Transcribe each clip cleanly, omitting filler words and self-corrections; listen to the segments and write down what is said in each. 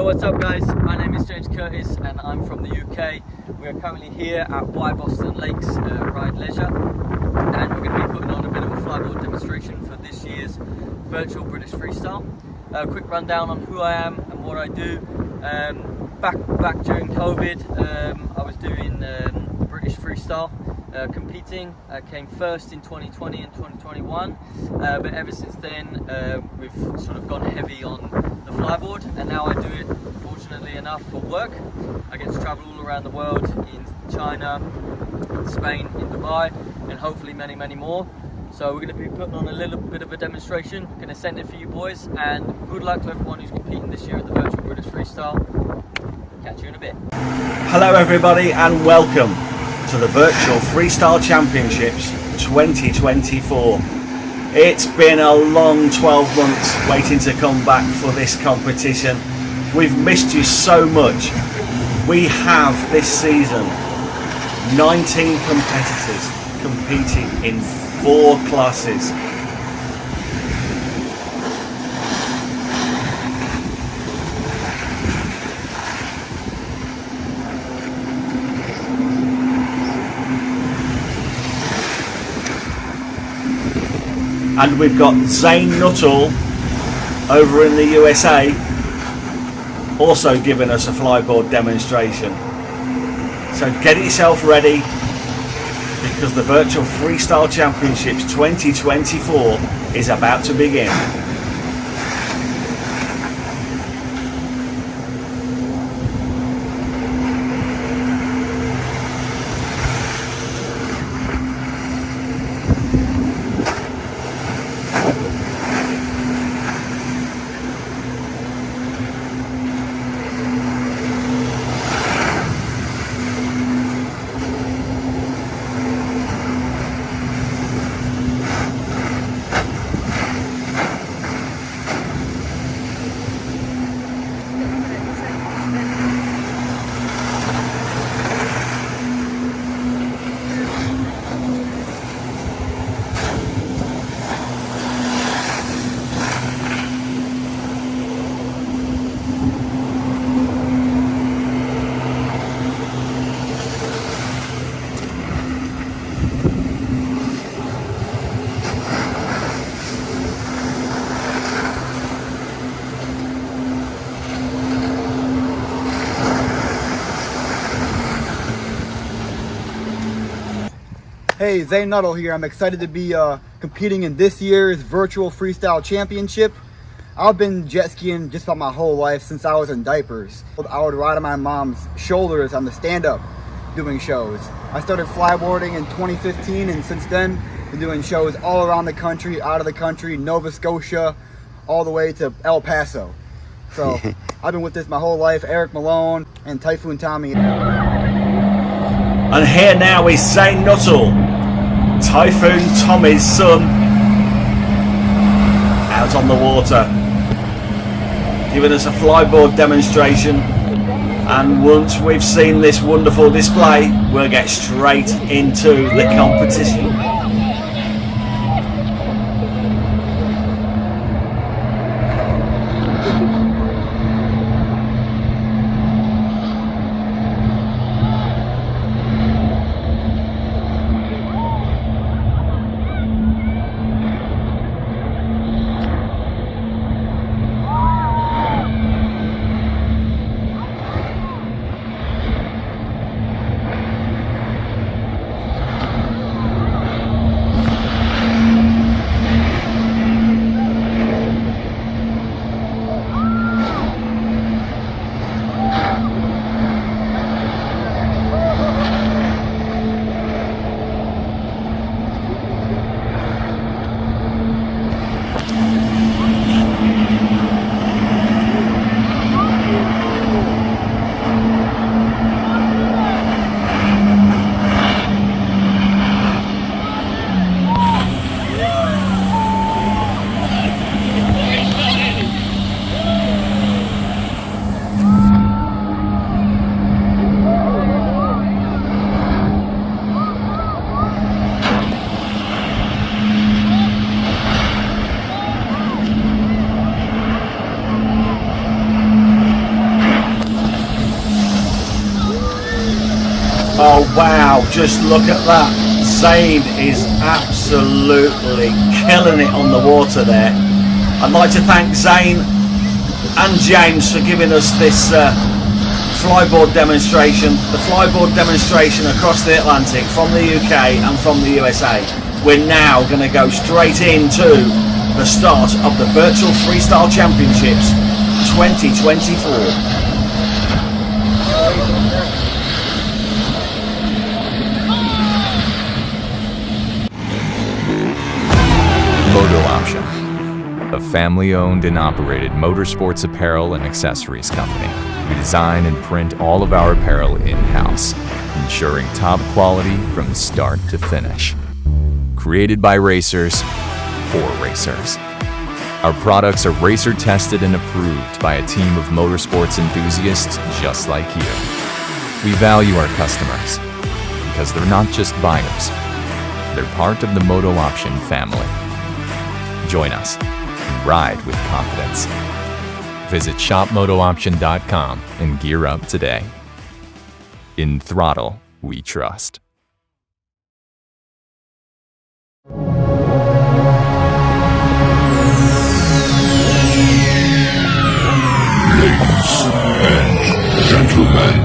What's up guys, my name is James Curtis and I'm from the UK. We are currently here at White Boston Lakes Ride Leisure, and we're going to be putting on a bit of a flyboard demonstration for this year's virtual British Freestyle. A quick rundown on who I am and what I do. Back during COVID, I was doing British Freestyle competing. I came first in 2020 and 2021, but ever since then we've sort of gone heavy on the flyboard, and now I do it, fortunately enough, for work. I get to travel all around the world, in China, in Spain, in Dubai, and hopefully many more. So we're going to be putting on a little bit of a demonstration. Going to send it for you boys, and good luck to everyone who's competing this year at the virtual British Freestyle. Catch you in a bit. Hello everybody and welcome to the Virtual Freestyle Championships 2024. It's been a long 12 months waiting to come back for this competition. We've missed you so much. We have this season 19 competitors competing in 4 classes. And we've got Zane Nuttall over in the USA also giving us a flyboard demonstration. So get yourself ready, because the Virtual Freestyle Championships 2024 is about to begin. Hey, Zane Nuttall here. I'm excited to be competing in this year's Virtual Freestyle Championship. I've been jet skiing just about my whole life since I was in diapers. I would ride on my mom's shoulders on the stand-up doing shows. I started flyboarding in 2015, and since then been doing shows all around the country, out of the country, Nova Scotia, all the way to El Paso. So I've been with this my whole life. Eric Malone and Typhoon Tommy. And here now is Zane Nuttall, Typhoon Tommy's son, out on the water, giving us a flyboard demonstration. And once we've seen this wonderful display, we'll get straight into the competition. Wow, just look at that. Zane is absolutely killing it on the water there. I'd like to thank Zane and James for giving us this flyboard demonstration, the flyboard demonstration across the Atlantic from the UK and from the USA. We're now going to go straight into the start of the Virtual Freestyle Championships 2024. Moto Option, a family-owned and operated motorsports apparel and accessories company. We design and print all of our apparel in-house, ensuring top quality from start to finish. Created by racers, for racers. Our products are racer tested and approved by a team of motorsports enthusiasts just like you. We value our customers because they're not just buyers, they're part of the Moto Option family. Join us and ride with confidence. Visit shopmotooption.com and gear up today. In Throttle, we trust. Ladies and gentlemen,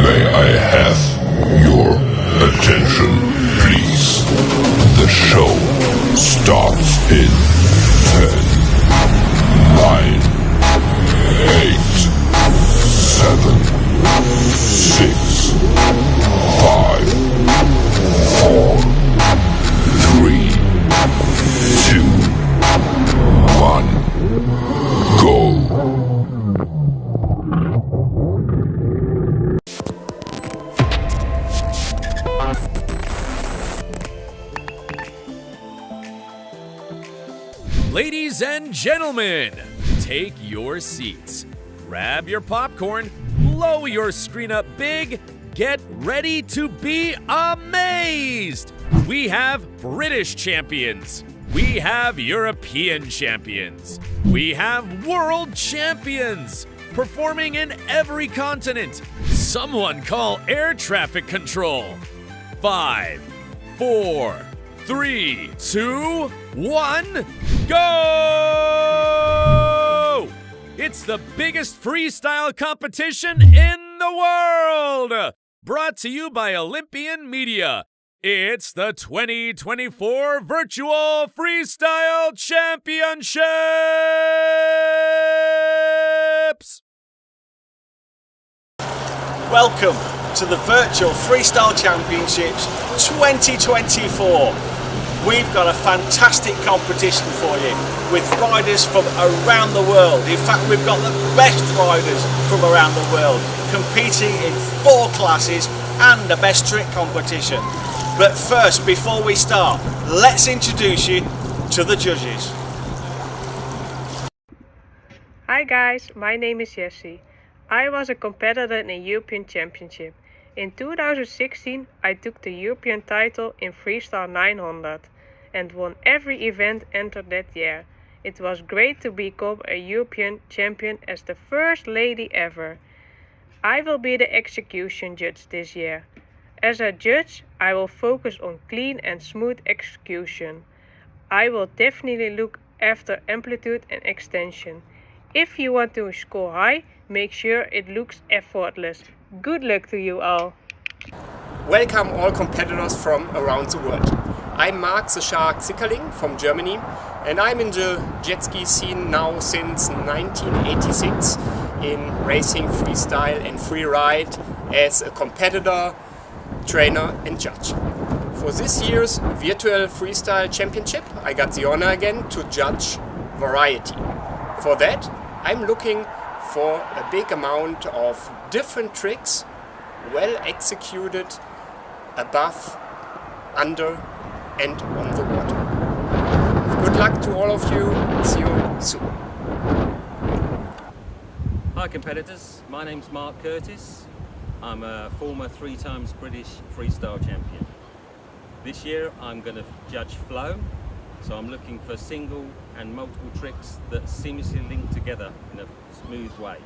may I have your attention, please? The show starts in 10, 9, 8, 7, 6, 5, 4, 3, 2, 1, go! Ladies and gentlemen, take your seats, grab your popcorn, blow your screen up big, get ready to be amazed! We have British champions, we have European champions, we have world champions, performing in every continent. Someone call air traffic control. 5, 4, 3, 2, 1, go! It's the biggest freestyle competition in the world! Brought to you by Olympian Media. It's the 2024 Virtual Freestyle Championships! Welcome to the Virtual Freestyle Championships 2024. We've got a fantastic competition for you with riders from around the world. In fact, we've got the best riders from around the world competing in 4 classes and a best trick competition. But first, before we start, let's introduce you to the judges. Hi guys, my name is Jessie. I was a competitor in a European Championship. In 2016, I took the European title in Freestyle 900 and won every event entered that year. It was great to become a European champion as the first lady ever. I will be the execution judge this year. As a judge, I will focus on clean and smooth execution. I will definitely look after amplitude and extension. If you want to score high, make sure it looks effortless. Good luck to you all. Welcome all competitors from around the world. I'm Mark the Shark Zickerling from Germany, and I'm in the jet ski scene now since 1986 in racing, freestyle and freeride as a competitor, trainer and judge. For this year's Virtual Freestyle Championship, I got the honor again to judge variety. For that, I'm looking for a big amount of different tricks, well executed, above, under and on the water. Good luck to all of you. See you soon. Hi competitors, my name's Mark Curtis. I'm a former 3 times British freestyle champion. This year I'm going to judge flow, so I'm looking for single and multiple tricks that seamlessly link together in a smooth way.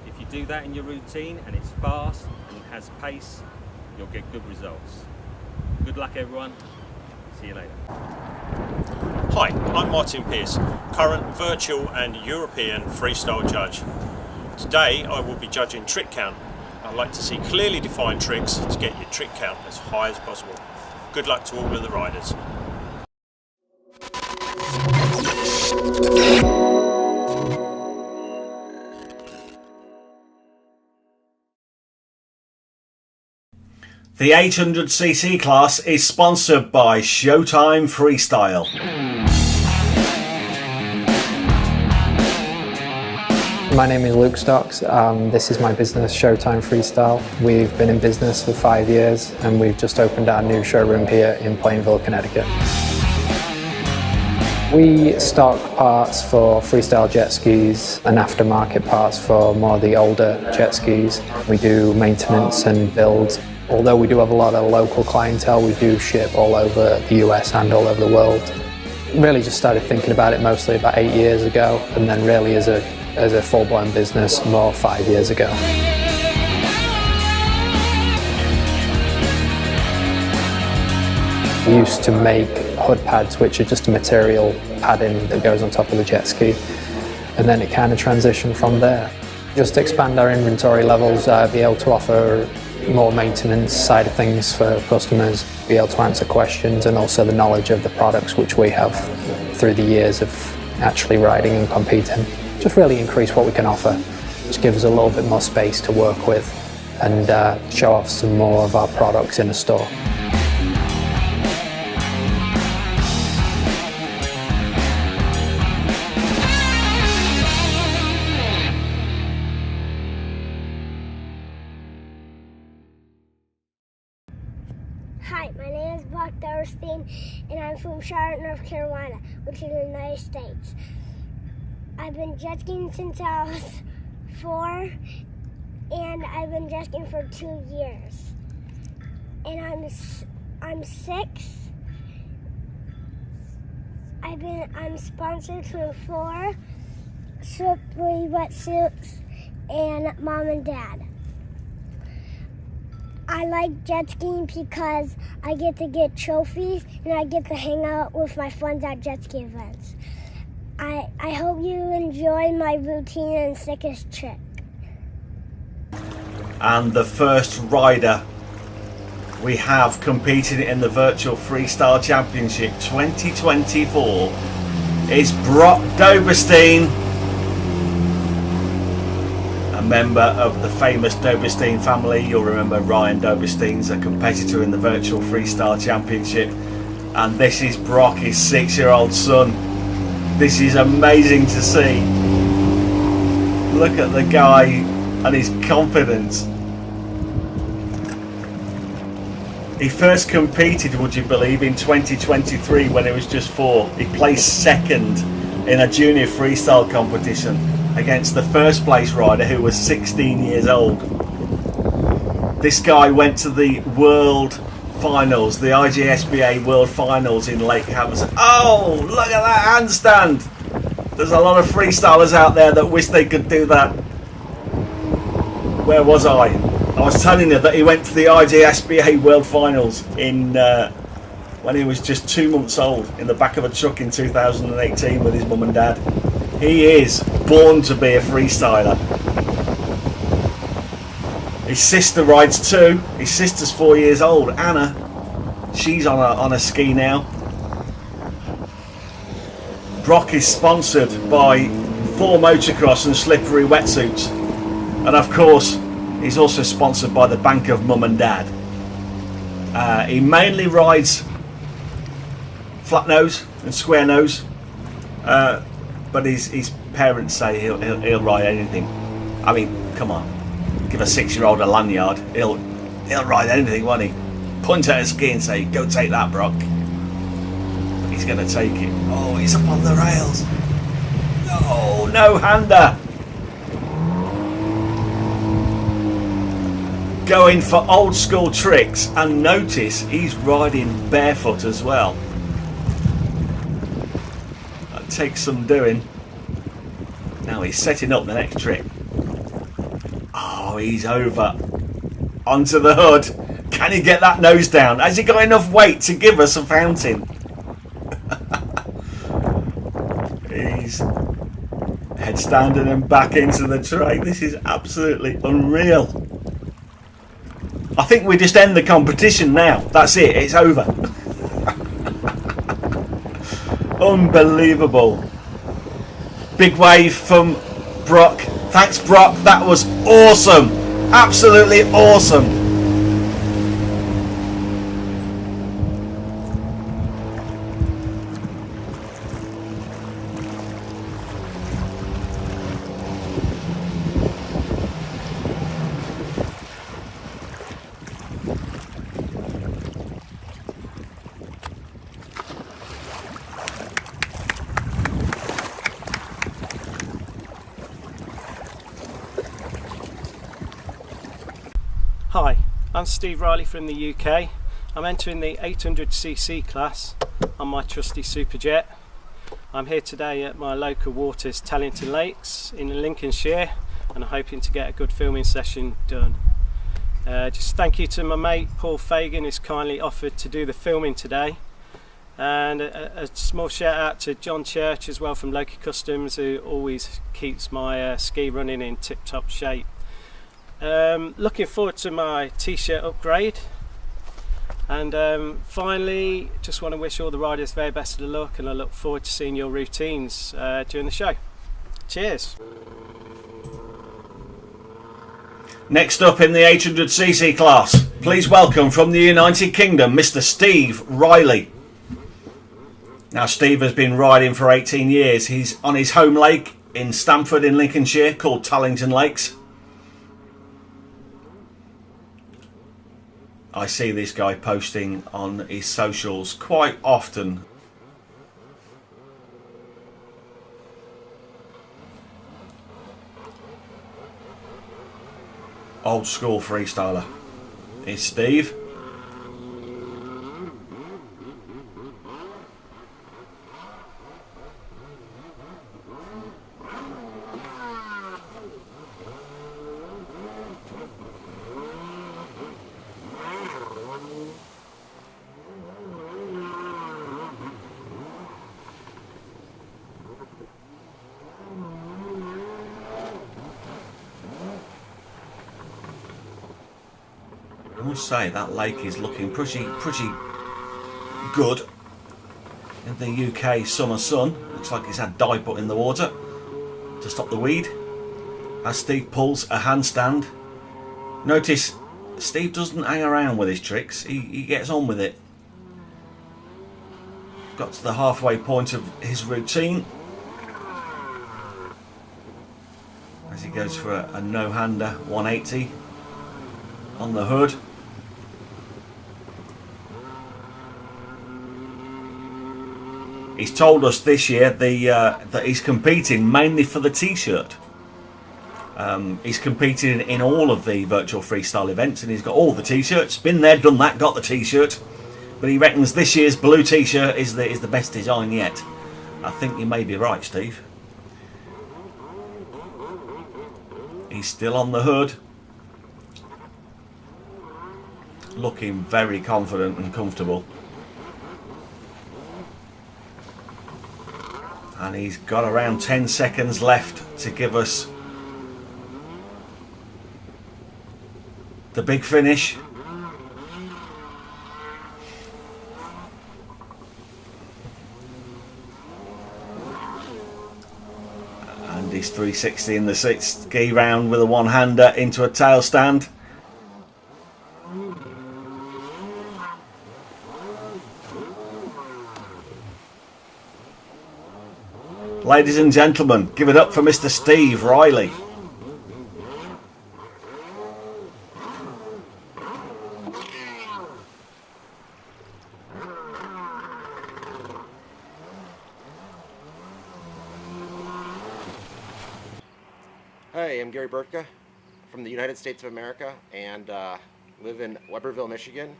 If you do that in your routine and it's fast and has pace, you'll get good results. Good luck everyone, see you later. Hi, I'm Martin Pearce, current virtual and European freestyle judge. Today I will be judging trick count. I like to see clearly defined tricks to get your trick count as high as possible. Good luck to all of the riders. The 800cc class is sponsored by Showtime Freestyle. My name is Luke Stocks. This is my business, Showtime Freestyle. We've been in business for 5 years and we've just opened our new showroom here in Plainville, Connecticut. We stock parts for freestyle jet skis and aftermarket parts for more of the older jet skis. We do maintenance and builds. Although we do have a lot of local clientele, we do ship all over the US and all over the world. Really just started thinking about it mostly about 8 years ago, and then really as a full-blown business more 5 years ago. We used to make hood pads, which are just a material padding that goes on top of the jet ski, and then it kind of transitioned from there. Just expand our inventory levels, be able to offer more maintenance side of things for customers, be able to answer questions, and also the knowledge of the products which we have through the years of actually riding and competing. Just really increase what we can offer. Just give us a little bit more space to work with and show off some more of our products in a store. Hi, my name is Brock Doverstein, and I'm from Charlotte, North Carolina, which is in the United States. I've been jet skiing since I was 4, and I've been jet skiing for 2 years. And I'm 6. I'm sponsored to 4 Slippery wetsuits and Mom and Dad. I like jet skiing because I get to get trophies and I get to hang out with my friends at jet ski events. I hope you enjoy my routine and sickest trick. And the first rider we have competing in the Virtual Freestyle Championship 2024 is Brock Doverstein, a member of the famous Doverstein family. You'll remember Ryan Doverstein's a competitor in the Virtual Freestyle Championship, and this is Brock, his 6-year-old son. This is amazing to see. Look at the guy and his confidence. He first competed, would you believe, in 2023 when he was just 4. He placed second in a junior freestyle competition against the first place rider who was 16 years old. This guy went to the World Finals, the IGSBA World Finals in Lake Havasu. Oh, look at that handstand! There's a lot of freestylers out there that wish they could do that. Where was I? I was telling you that he went to the IGSBA World Finals in when he was just 2 months old in the back of a truck in 2018 with his mum and dad. He is born to be a freestyler. His sister rides too. His sister's 4 years old, Anna. She's on a ski now. Brock is sponsored by Thor Motocross and Slippery Wetsuits, and of course he's also sponsored by the Bank of Mum and Dad. He mainly rides flat nose and square nose, but his parents say he'll ride anything. I mean, come on, give a 6-year-old a lanyard, he'll ride anything, won't he? Point at a ski and say, "Go take that, Brock." But he's going to take it. Oh, he's up on the rails. No, no hander. Going for old school tricks, and notice he's riding barefoot as well. That takes some doing. Now he's setting up the next trick. Oh, he's over onto the hood. Can he get that nose down? Has he got enough weight to give us a fountain? He's headstanding and back into the tray. This is absolutely unreal. I think we just end the competition now. That's it. It's over. Unbelievable. Big wave from Brock. Thanks, Brock. That was awesome. Absolutely awesome. Hi, I'm Steve Riley from the UK. I'm entering the 800cc class on my trusty Superjet. I'm here today at my local waters, Tallington Lakes in Lincolnshire, and I'm hoping to get a good filming session done. Just thank you to my mate Paul Fagan, who's kindly offered to do the filming today, and a small shout out to John Church as well from Loki Customs, who always keeps my ski running in tip-top shape. Looking forward to my t-shirt upgrade, and finally just want to wish all the riders very best of luck, and I look forward to seeing your routines during the show. Cheers. Next up in the 800cc class, please welcome from the United Kingdom, Mr. Steve Riley. Now, Steve has been riding for 18 years. He's on his home lake in Stamford in Lincolnshire called Tallington Lakes. I see this guy posting on his socials quite often. Old school freestyler. It's Steve. I must say that lake is looking pretty good in the UK summer sun. Looks like it's had dye put in the water to stop the weed as Steve pulls a handstand. Notice Steve doesn't hang around with his tricks, he gets on with it. Got to the halfway point of his routine as he goes for a no-hander 180 on the hood. He's told us this year that he's competing mainly for the t-shirt. He's competed in all of the virtual freestyle events, and he's got all the t-shirts. Been there, done that, got the t-shirt. But he reckons this year's blue t-shirt is the best design yet. I think you may be right, Steve. He's still on the hood, looking very confident and comfortable. And he's got around 10 seconds left to give us the big finish. And he's 360 in the sixth ski round with a one-hander into a tail stand. Ladies and gentlemen, give it up for Mr. Steve Riley. Hi, I'm Gary Burtka from the United States of America and live in Weberville, Michigan.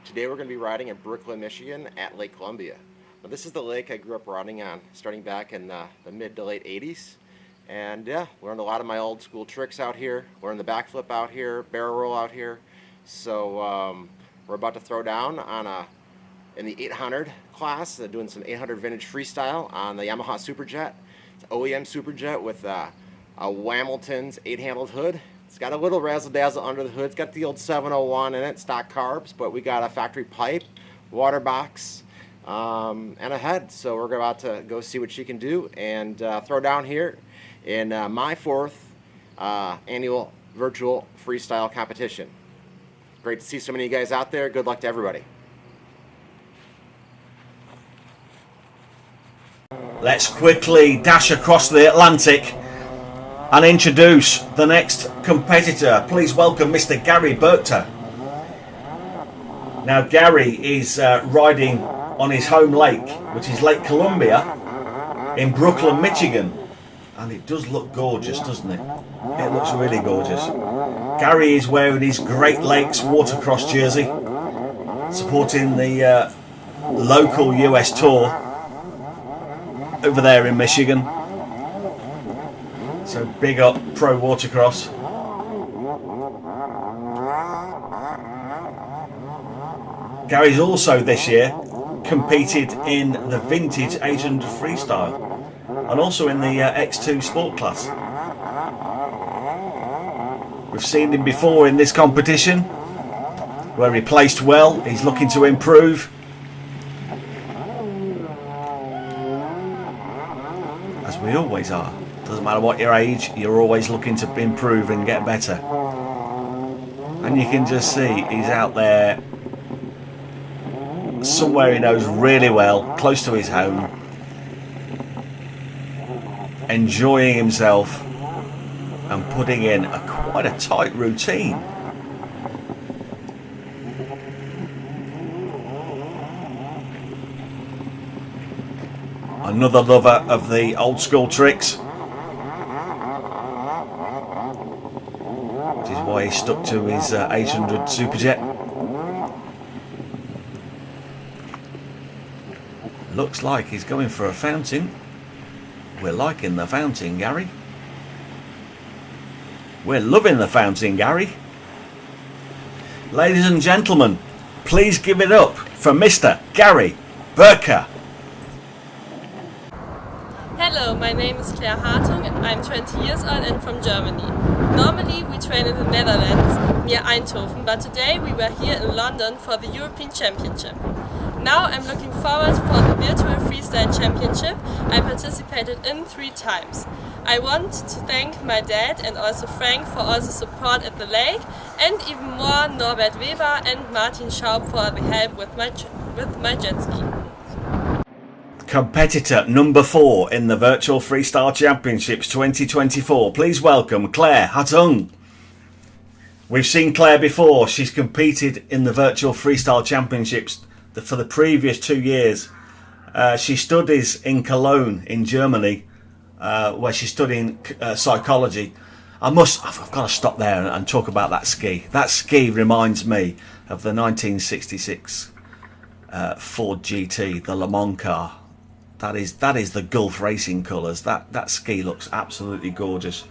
Today we're going to be riding in Brooklyn, Michigan at Lake Columbia. Now, this is the lake I grew up riding on starting back in the mid to late 80s. And yeah, learned a lot of my old school tricks out here, learned the backflip out here, barrel roll out here. So We're about to throw down on in the 800 class, doing some 800 vintage freestyle on the Yamaha Superjet. It's OEM Superjet with a Hamilton's 8-handled hood. It's got a little razzle-dazzle under the hood. It's got the old 701 in it, stock carbs, but we got a factory pipe, water box, and a head. So we're about to go see what she can do and throw down here in my 4th annual virtual freestyle competition. Great to see so many of you guys out there. Good luck to everybody. Let's quickly dash across the Atlantic and introduce the next competitor. Please welcome Mr. Gary Berkta. Now Gary is riding on his home lake, which is Lake Columbia in Brooklyn, Michigan. And it does look gorgeous, doesn't it? It looks really gorgeous. Gary is wearing his Great Lakes watercross jersey, supporting the local US tour over there in Michigan. So big up pro watercross. Gary's also this year competed in the vintage 800 freestyle and also in the X2 sport class. We've seen him before in this competition where he placed well. He's looking to improve. As we always are. Doesn't matter what your age, you're always looking to improve and get better. And you can just see he's out there somewhere he knows really well, close to his home, enjoying himself and putting in quite a tight routine. Another lover of the old school tricks, which is why he stuck to his 800 Superjet. Looks like he's going for a fountain. We're liking the fountain, Gary. We're loving the fountain, Gary. Ladies and gentlemen, please give it up for Mr. Gary Berkta. Hello, my name is Claire Hartung and I'm 20 years old and from Germany. Normally we train in the Netherlands near Eindhoven, but today we were here in London for the European Championship. Now I'm looking forward for the Virtual Freestyle Championship I participated in 3 times. I want to thank my dad and also Frank for all the support at the lake, and even more Norbert Weber and Martin Schaub for the help with my jet ski. Competitor number 4 in the Virtual Freestyle Championships 2024. Please welcome Claire Hartung. We've seen Claire before. She's competed in the Virtual Freestyle Championships for the previous 2 years. She studies in Cologne in Germany, where she's studying psychology. I've got to stop there and talk about that ski. That ski reminds me of the 1966 Ford GT, the Le Mans car. That is the Gulf Racing colours. That ski looks absolutely gorgeous.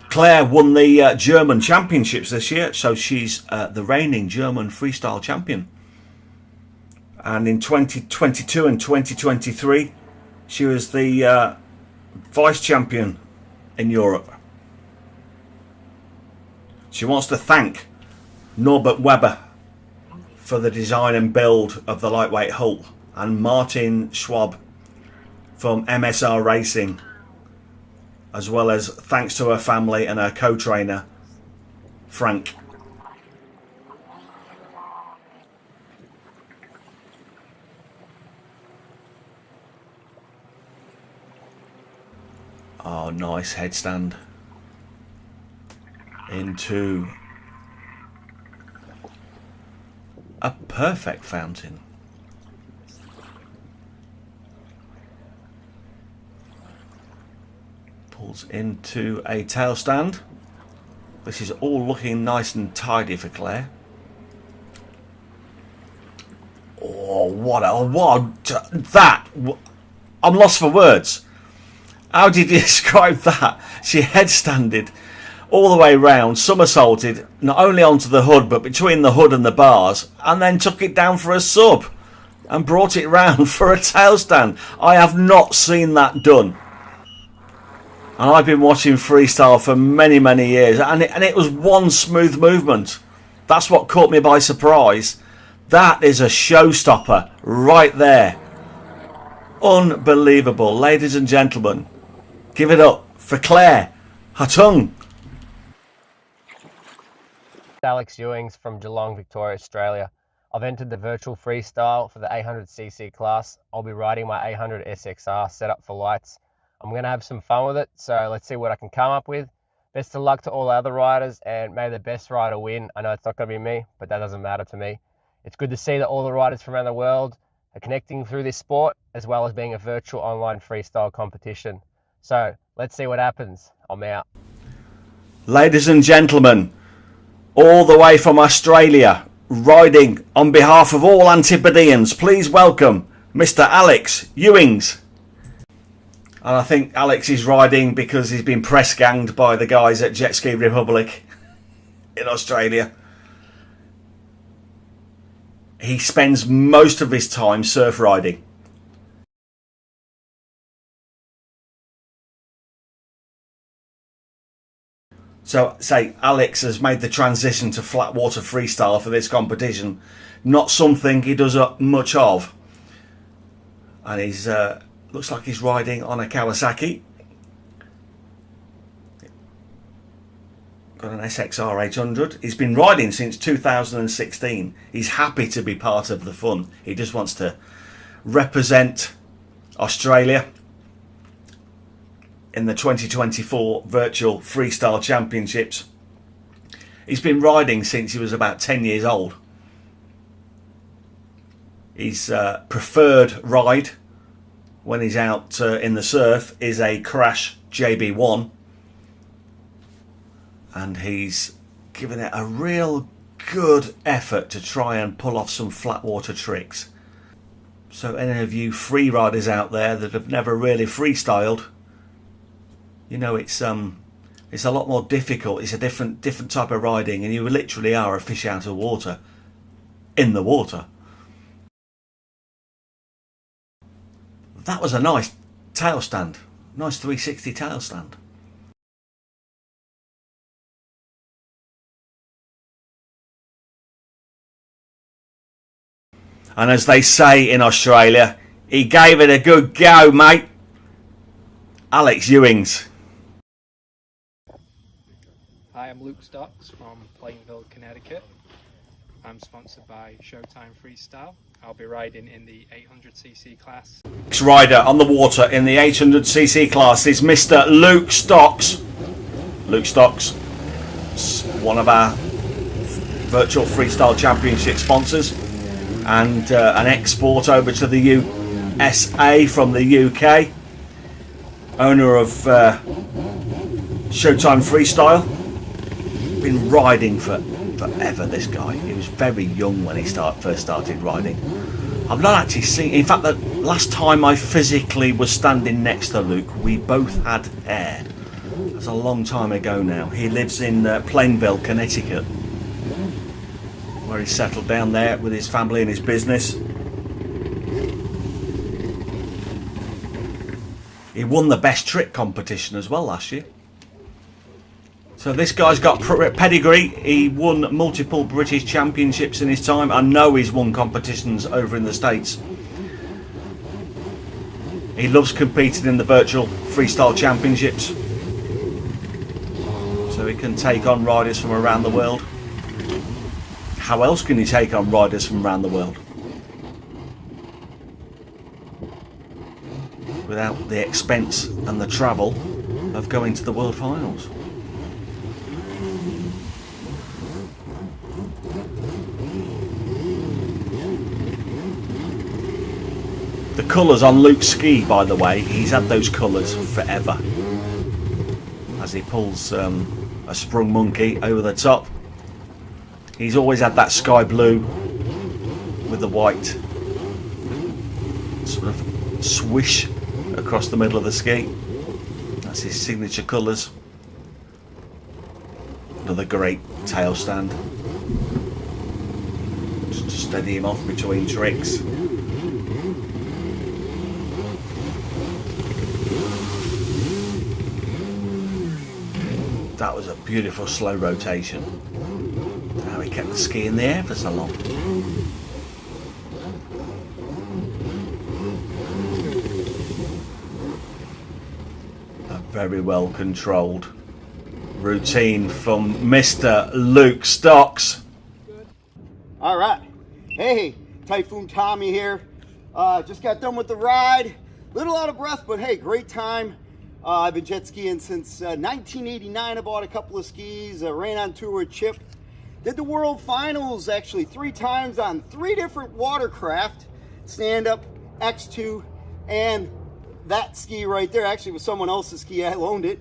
Claire won the German championships this year, so she's the reigning German freestyle champion. And in 2022 and 2023, she was the vice champion in Europe. She wants to thank Norbert Weber for the design and build of the lightweight hull, and Martin Schwab from MSR Racing, as well as thanks to her family and her co-trainer, Frank. Oh, nice headstand into a perfect fountain. Pulls into a tail stand. This is all looking nice and tidy for Claire. Oh, I'm lost for words. How did you describe that? She headstanded all the way round, somersaulted not only onto the hood but between the hood and the bars, and then took it down for a sub and brought it round for a tail stand. I have not seen that done, and I've been watching freestyle for many years, and it was one smooth movement. That's what caught me by surprise. That is a showstopper right there. Unbelievable. Ladies and gentlemen, give it up for Claire Hatung. Alex Ewings from Geelong, Victoria, Australia. I've entered the virtual freestyle for the 800cc class. I'll be riding my 800 SXR set up for lights. I'm going to have some fun with it, so let's see what I can come up with. Best of luck to all the other riders, and may the best rider win. I know it's not going to be me, but that doesn't matter to me. It's good to see that all the riders from around the world are connecting through this sport, as well as being a virtual online freestyle competition. So let's see what happens. I'm out. Ladies and gentlemen, all the way from Australia, riding on behalf of all Antipodeans, please welcome Mr. Alex Ewings. And I think Alex is riding because he's been press ganged by the guys at Jet Ski Republic in Australia. He spends most of his time surf riding. So, say, Alex has made the transition to flat water freestyle for this competition. Not something he does much of. And he's looks like he's riding on a Kawasaki. Got an SXR 800. He's been riding since 2016. He's happy to be part of the fun. He just wants to represent Australia in the 2024 Virtual Freestyle Championships. He's been riding since he was about 10 years old. His preferred ride when he's out in the surf is a Crash JB1, and he's given it a real good effort to try and pull off some flat water tricks. So any of you free riders out there that have never really freestyled, you know it's a lot more difficult. It's a different type of riding, and you literally are a fish out of water in the water. That was a nice tail stand, nice 360 tail stand. And as they say in Australia, he gave it a good go, mate. Alex Ewings. Hi, I'm Luke Stocks from Plainville, Connecticut. I'm sponsored by Showtime Freestyle. I'll be riding in the 800cc class. Next rider on the water in the 800cc class is Mr. Luke Stocks. Luke Stocks, one of our Virtual Freestyle Championship sponsors, and an export over to the USA from the UK. Owner of Showtime Freestyle. Been riding for forever, this guy. He was very young when he first started riding. I've not actually seen, in fact, the last time I physically was standing next to Luke, we both had hair. That's a long time ago now. He lives in Plainville, Connecticut, where he's settled down there with his family and his business. He won the best trick competition as well last year. So this guy's got pedigree. He won multiple British championships in his time. I know he's won competitions over in the States. He loves competing in the Virtual Freestyle Championships, so he can take on riders from around the world. How else can he take on riders from around the world without the expense and the travel of going to the World Finals? The colours on Luke's ski, by the way, he's had those colours forever. As he pulls a sprung monkey over the top, he's always had that sky blue with the white sort of swish across the middle of the ski. That's his signature colours. Another great tail stand. Just to steady him off between tricks. That was a beautiful slow rotation. How he kept the ski in the air for so long. A very well controlled routine from Mr. Luke Stocks. All right. Hey, Typhoon Tommy here. Just got done with the ride. Little out of breath, but hey, great time. I've been jet skiing since 1989. I bought a couple of skis, ran on tour with Chip. Did the World Finals actually 3 times on 3 different watercraft. Stand-up, X2, and that ski right there actually was someone else's ski. I loaned it.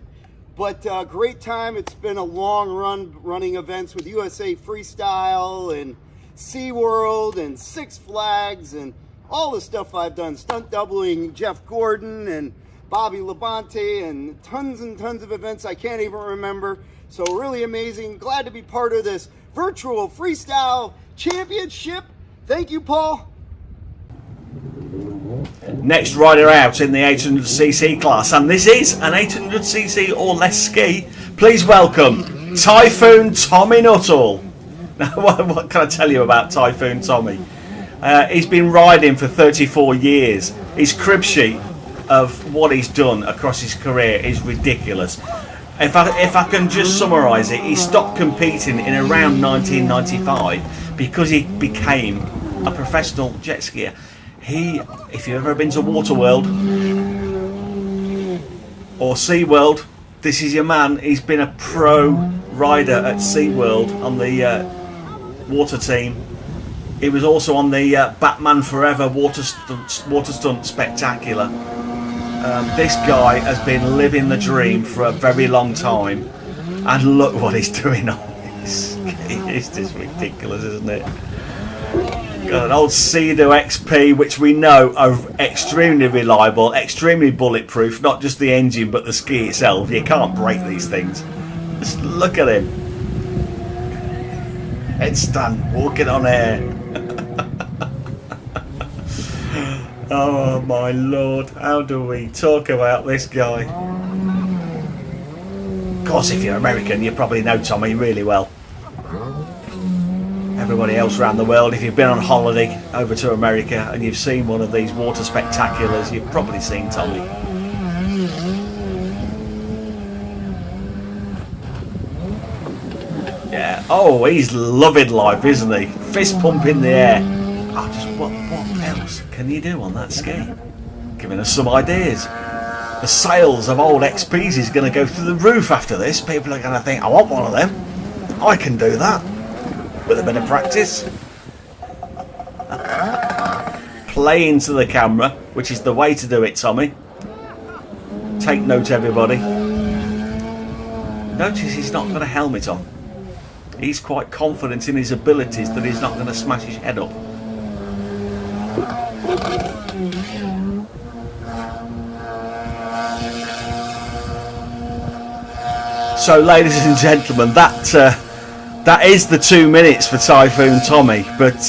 But great time. It's been a long run running events with USA Freestyle and SeaWorld and Six Flags and all the stuff I've done. Stunt doubling Jeff Gordon and Bobby Labonte and tons of events I can't even remember. So really amazing. Glad to be part of this virtual freestyle championship. Thank you, Paul. Next rider out in the 800cc class, and this is an 800cc or less ski. Please welcome Typhoon Tommy Nuttall. Now, what can I tell you about Typhoon Tommy? He's been riding for 34 years. His crib sheet of what he's done across his career is ridiculous. If I can just summarise it, he stopped competing in around 1995 because he became a professional jet skier. If you've ever been to Waterworld or SeaWorld, this is your man. He's been a pro rider at SeaWorld on the water team. He was also on the Batman Forever water stunt spectacular. This guy has been living the dream for a very long time, and look what he's doing on this ski. It's just ridiculous, isn't it? Got an old Sea-Doo XP, which we know are extremely reliable, extremely bulletproof, not just the engine but the ski itself. You can't break these things. Just look at him. Headstand, walking on air. Oh my lord, how do we talk about this guy? Of course, if you're American, you probably know Tommy really well. Everybody else around the world, if you've been on holiday over to America and you've seen one of these water spectaculars, you've probably seen Tommy. Yeah, oh, he's loving life, isn't he? Fist pump in the air. Oh, just what else can you do on that ski? Giving us some ideas. The sales of old XPs is going to go through the roof after this. People are going to think, I want one of them. I can do that. With a bit of practice. Play into the camera, which is the way to do it, Tommy. Take note, everybody. Notice he's not got a helmet on. He's quite confident in his abilities that he's not going to smash his head up. So, ladies and gentlemen, that is the 2 minutes for Typhoon Tommy, but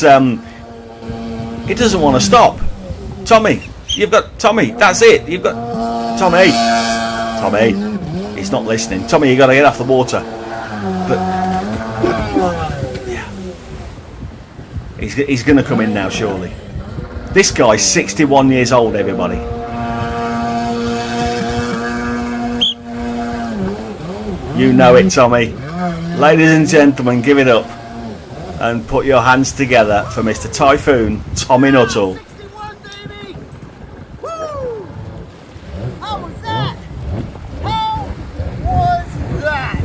he doesn't want to stop. Tommy, that's it. You've got Tommy. He's not listening. Tommy, you got to get off the water. But yeah, he's going to come in now, surely. This guy's 61 years old, everybody. You know it, Tommy. Ladies and gentlemen, give it up and put your hands together for Mr. Typhoon Tommy Nuttall. How was that? How was that?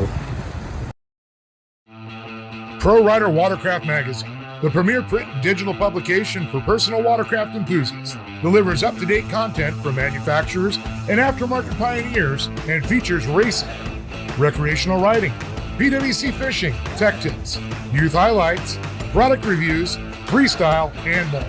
Pro Rider Watercraft Magazine, the premier print and digital publication for personal watercraft enthusiasts, delivers up-to-date content from manufacturers and aftermarket pioneers and features racing, recreational riding, PWC fishing, tech tips, youth highlights, product reviews, freestyle, and more.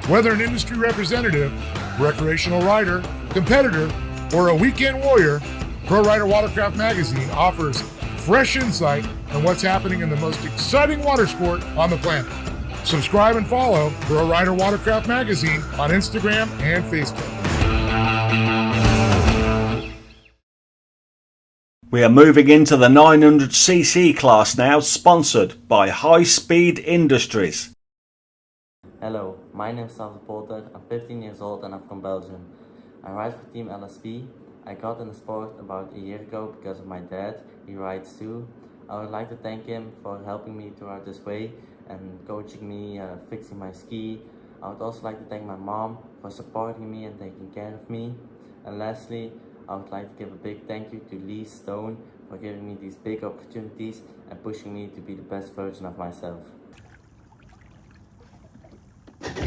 Whether an industry representative, recreational rider, competitor, or a weekend warrior, Pro Rider Watercraft Magazine offers fresh insight on what's happening in the most exciting water sport on the planet. Subscribe and follow Pro Rider Watercraft Magazine on Instagram and Facebook. We are moving into the 900cc class now, sponsored by High Speed Industries. Hello, my name is Staff Porter. I'm 15 years old and I'm from Belgium. I ride for Team LSP. I got in the sport about a year ago because of my dad. He rides too. I would like to thank him for helping me throughout this way and coaching me, fixing my ski. I would also like to thank my mom for supporting me and taking care of me. And lastly, I would like to give a big thank you to Lee Stone for giving me these big opportunities and pushing me to be the best version of myself.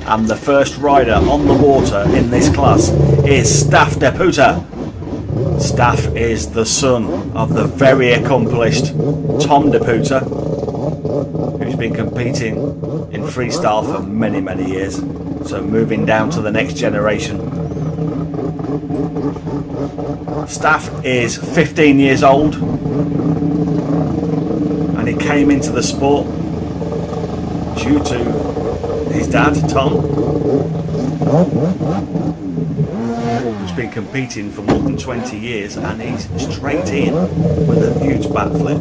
And the first rider on the water in this class is Staff de Putter. Staff is the son of the very accomplished Tom de Putter, who's been competing in freestyle for many, many years. So moving down to the next generation. Staff is 15 years old and he came into the sport due to his dad, Tom, who's been competing for more than 20 years, and he's straight in with a huge backflip.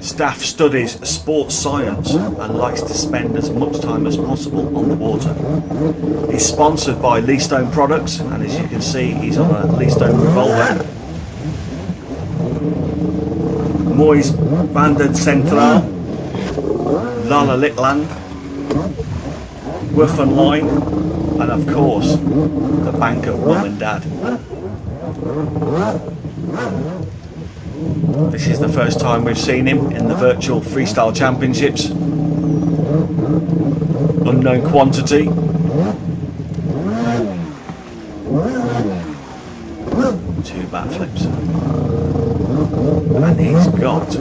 Staff studies sports science and likes to spend as much time as possible on the water. He's sponsored by Lee Stone products, and as you can see, he's on a Lee Stone revolver. Moois Banded Central, Lala Litland, Woof and Line, and of course the bank of mum and dad. This is the first time we've seen him in the virtual freestyle championships. Unknown quantity. Two backflips. And he's got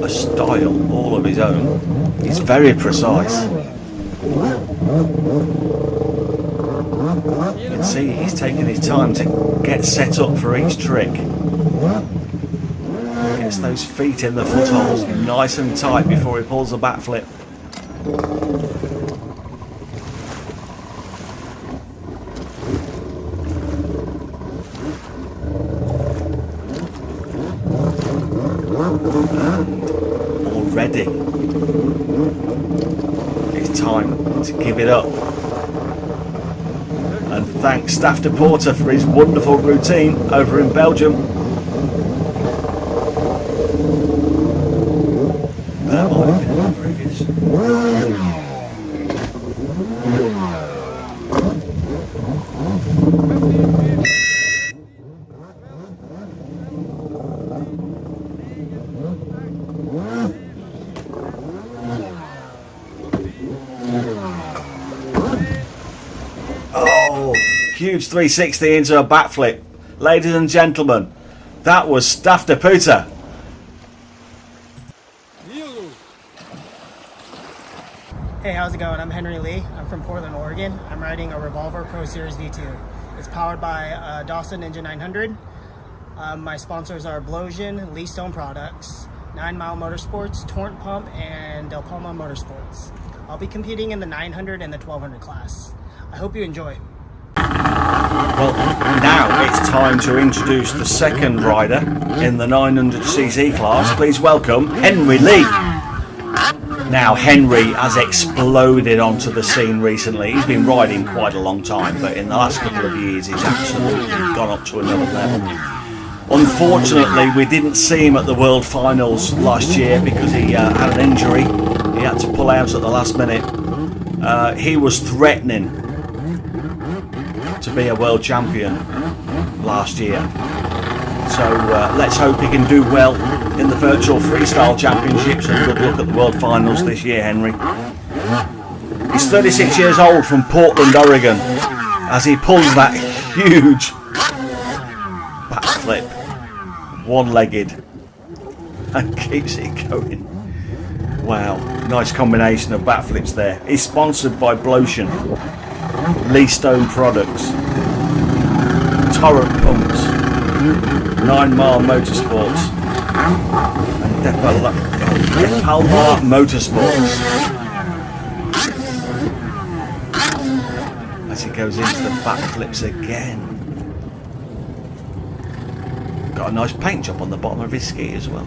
a style all of his own. He's very precise. You can see he's taking his time to get set up for each trick. Gets those feet in the footholds nice and tight before he pulls the backflip. And already it's time to give it up. And thanks Staff de Porter for his wonderful routine over in Belgium. That might have been the previous. Oh, huge 360 into a backflip. Ladies and gentlemen, that was Staff de Putter. Hey, how's it going? I'm Henry Lee. I'm from Portland, Oregon. I'm riding a Revolver Pro Series V2. It's powered by Dawson Ninja 900. My sponsors are Blosian, Lee Stone Products, 9 Mile Motorsports, Torrent Pump, and Del Palma Motorsports. I'll be competing in the 900 and the 1200 class. I hope you enjoy. Well, now it's time to introduce the second rider in the 900cc class. Please welcome Henry Lee. Now, Henry has exploded onto the scene recently. He's been riding quite a long time, but in the last couple of years he's absolutely gone up to another level. Unfortunately, we didn't see him at the World Finals last year because he had an injury. He had to pull out at the last minute. He was threatening to be a world champion last year. So let's hope he can do well in the virtual freestyle championships, and good luck at the world finals this year, Henry. He's 36 years old from Portland, Oregon, as he pulls that huge backflip, one-legged, and keeps it going. Wow, nice combination of backflips there. He's sponsored by Blosian, Lee Stone Products, Torrent Pumps, 9 Mile Motorsports and Palmar Motorsports. As he goes into the backflips again. Got a nice paint job on the bottom of his ski as well.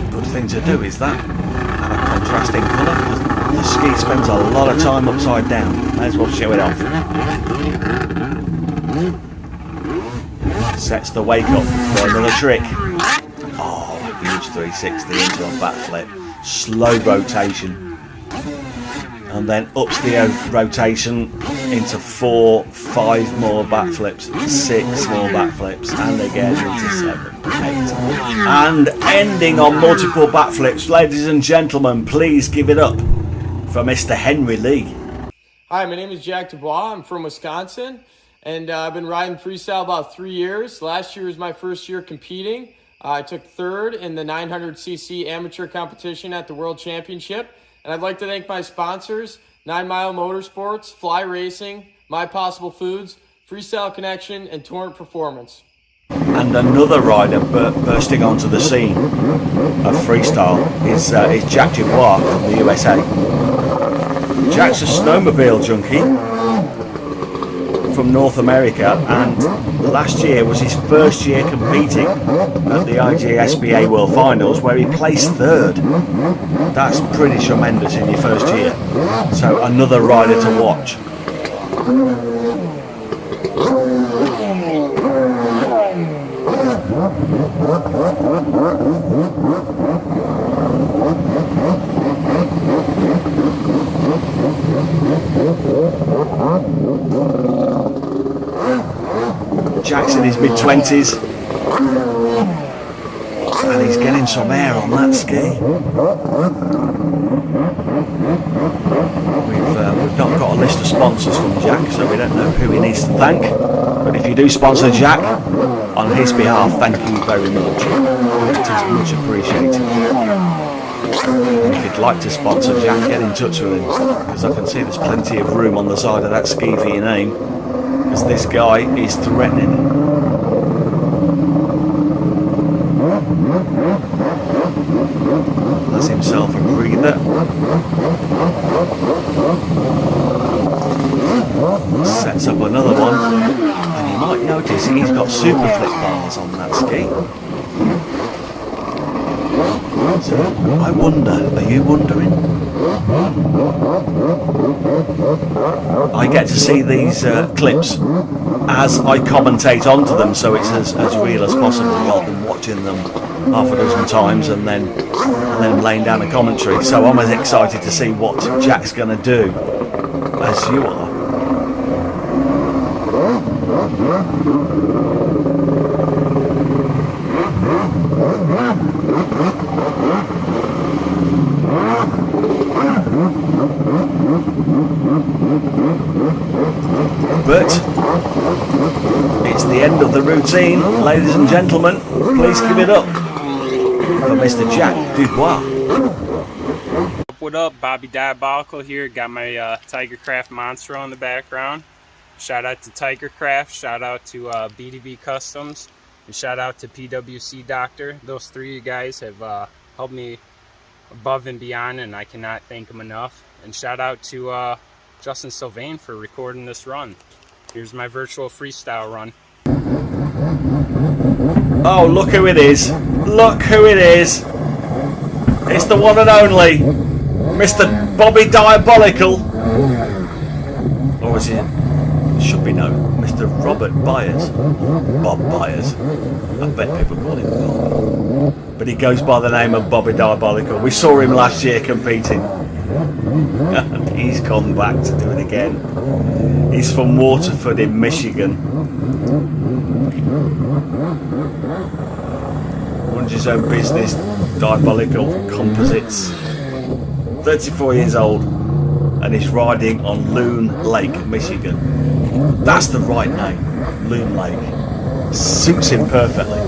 Good thing to do is that, and a contrasting colour, because the ski spends a lot of time upside down. May as well show it off. Sets the wake up for another trick. Oh, a huge 360 into a backflip. Slow rotation. And then ups the rotation into 4, 5 more backflips, 6 more backflips, and again into 7, 8. And ending on multiple backflips. Ladies and gentlemen, please give it up for Mr. Henry Lee. Hi, my name is Jack Dubois. I'm from Wisconsin, and I've been riding freestyle about 3 years. Last year was my first year competing. I took 3rd in the 900cc amateur competition at the World Championship. And I'd like to thank my sponsors, 9 Mile Motorsports, Fly Racing, My Possible Foods, Freestyle Connection, and Torrent Performance. And another rider bursting onto the scene of freestyle is Jack Dubois from the USA. Jack's a snowmobile junkie from North America, and last year was his first year competing at the IGSBA World Finals, where he placed 3rd. That's pretty tremendous in your first year. So another rider to watch. Jack's in his mid-20s and he's getting some air on that ski. We've not got a list of sponsors from Jack, so we don't know who he needs to thank, but if you do sponsor Jack, on his behalf, thank you very much. It is much appreciated. And if you'd like to sponsor Jack, get in touch with him, because I can see there's plenty of room on the side of that ski for your name, because this guy is threatening. That's himself a breather. Sets up another one, and you might notice he's got super flip bars on that ski. So I wonder, are you wondering? I get to see these clips as I commentate onto them, so it's as real as possible, rather than watching them half a dozen times and then laying down a commentary. So I'm as excited to see what Jack's going to do as you are. But it's the end of the routine, ladies and gentlemen. Please give it up for Mr. Jack Dubois. What up, Bobby Diabolical here. Got my Tigercraft Monster on the background. Shout out to Tigercraft, shout out to BDB Customs, and shout out to PWC Doctor. Those three of you guys have helped me above and beyond, and I cannot thank them enough. And shout out to Justin Sylvain for recording this run. Here's my virtual freestyle run. Oh, look who it is. Look who it is. It's the one and only Mr. Bobby Diabolical. Or is it? Should be known, Mr. Robert Byers. Bob Byers. I bet people call him Bob. But he goes by the name of Bobby Diabolical. We saw him last year competing. And he's gone back to do it again. He's from Waterford in Michigan. Runs his own business, Diabolical Composites. 34 years old, and he's riding on Loon Lake, Michigan. That's the right name, Loon Lake. Suits him perfectly.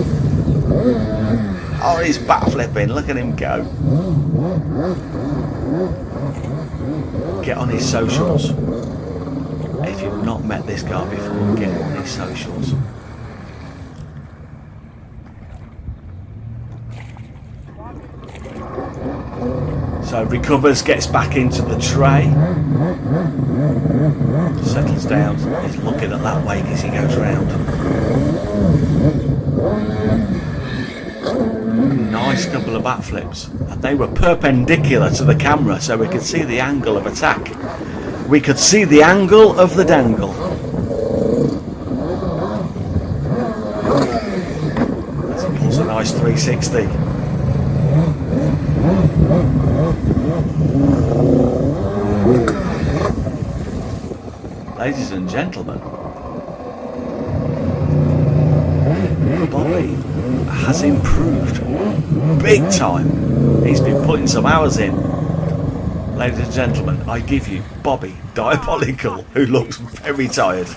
Oh, he's backflipping, look at him go. Get on his socials. If you've not met this guy before, get on his socials. So recovers, gets back into the tray, settles down, he's looking at that wake as he goes round. Nice couple of backflips, and they were perpendicular to the camera so we could see the angle of attack. We could see the angle of the dangle. As he pulls a nice 360. Ladies and gentlemen, Bobby has improved big time. He's been putting some hours in. Ladies and gentlemen, I give you Bobby Diabolical, who looks very tired.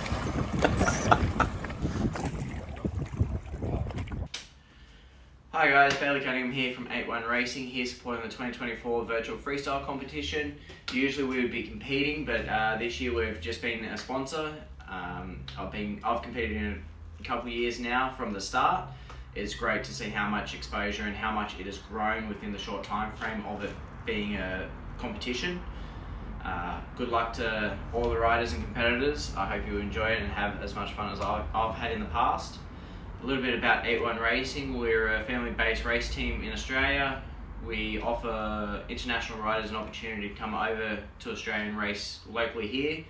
Hi guys, Bailey Cunningham here from 8-1 Racing, here supporting the 2024 virtual freestyle competition. Usually we would be competing, but this year we've just been a sponsor. I've competed in a couple of years now from the start. It's great to see how much exposure and how much it has grown within the short time frame of it being a competition. Good luck to all the riders and competitors. I hope you enjoy it and have as much fun as I've had in the past. A little bit about 8-1 Racing. We're a family-based race team in Australia. We offer international riders an opportunity to come over to Australia and race locally here,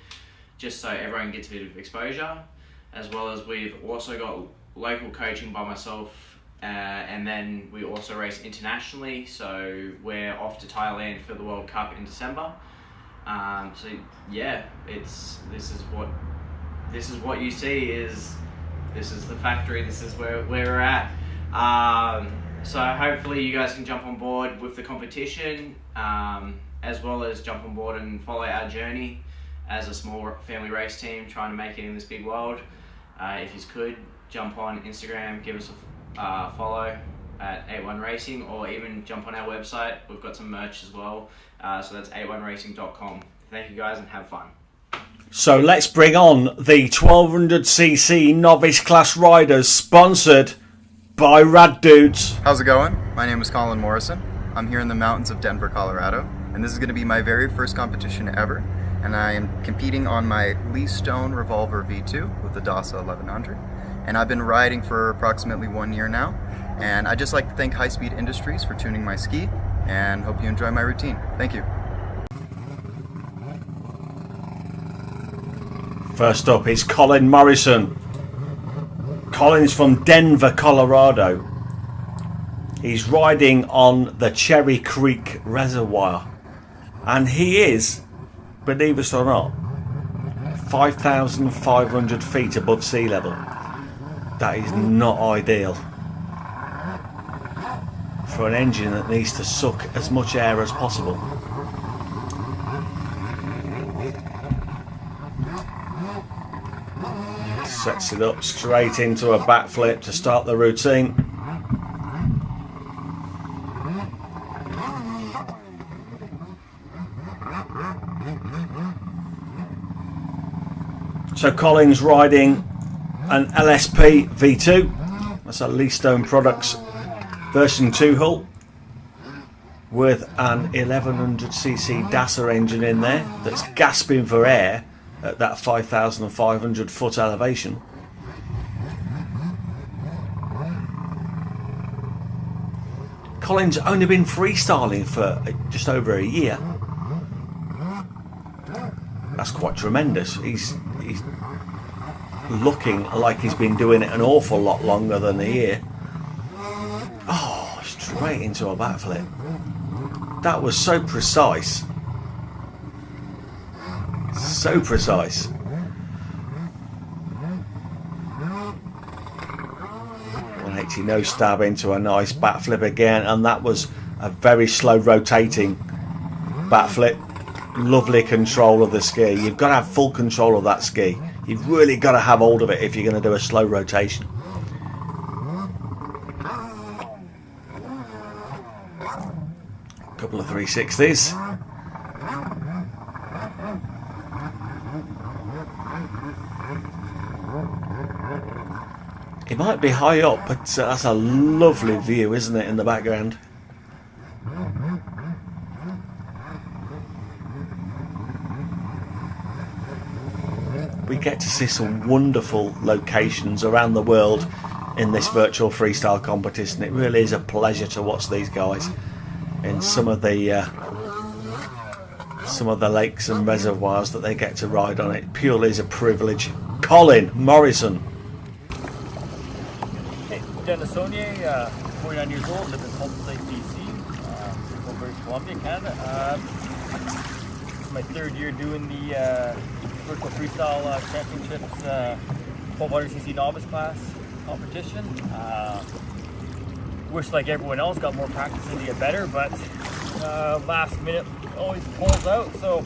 just so everyone gets a bit of exposure, as well as we've also got local coaching by myself, and then we also race internationally, so we're off to Thailand for the World Cup in December. So yeah, this is what you see. This is the factory, this is where we're at. So hopefully you guys can jump on board with the competition, as well as jump on board and follow our journey as a small family race team trying to make it in this big world. If you could, jump on Instagram, give us a follow at 8-1 Racing, or even jump on our website. We've got some merch as well, so that's 81racing.com. Thank you guys and have fun. So let's bring on the 1200cc novice class riders, sponsored by Rad Dudes. How's it going? My name is Colin Morrison. I'm here in the mountains of Denver, Colorado, and this is going to be my very first competition ever, and I am competing on my Lee Stone Revolver V2 with the DASA 1100, and I've been riding for approximately 1 year now, and I'd just like to thank High Speed Industries for tuning my ski, and hope you enjoy my routine. Thank you. First up is Colin Morrison. Colin's from Denver, Colorado. He's riding on the Cherry Creek Reservoir, and he is, believe it or not, 5,500 feet above sea level. That is not ideal for an engine that needs to suck as much air as possible. Sets it up straight into a backflip to start the routine. So Colin's riding an LSP V2. That's a Lee Stone Products version 2 hull with an 1100cc DASA engine in there that's gasping for air at that 5,500 foot elevation. Colin's only been freestyling for just over a year. That's quite tremendous. He's looking like he's been doing it an awful lot longer than a year. Oh, straight into a backflip. That was so precise. So precise. No stab into a nice backflip again, and that was a very slow rotating backflip. Lovely control of the ski. You've got to have full control of that ski. You've really got to have hold of it if you're going to do a slow rotation. A couple of 360s. It might be high up, but that's a lovely view, isn't it, in the background? We get to see some wonderful locations around the world in this virtual freestyle competition. It really is a pleasure to watch these guys in some of the lakes and reservoirs that they get to ride on. It purely is a privilege. Colin Morrison. Hey, Dennis Saunier, 49 years old, live in Fulton Lake, BC, British Columbia, Canada. This is my third year doing the virtual freestyle championships 1200cc novice class competition. Wish, like everyone else, got more practice in to get better, but last minute always pulls out, so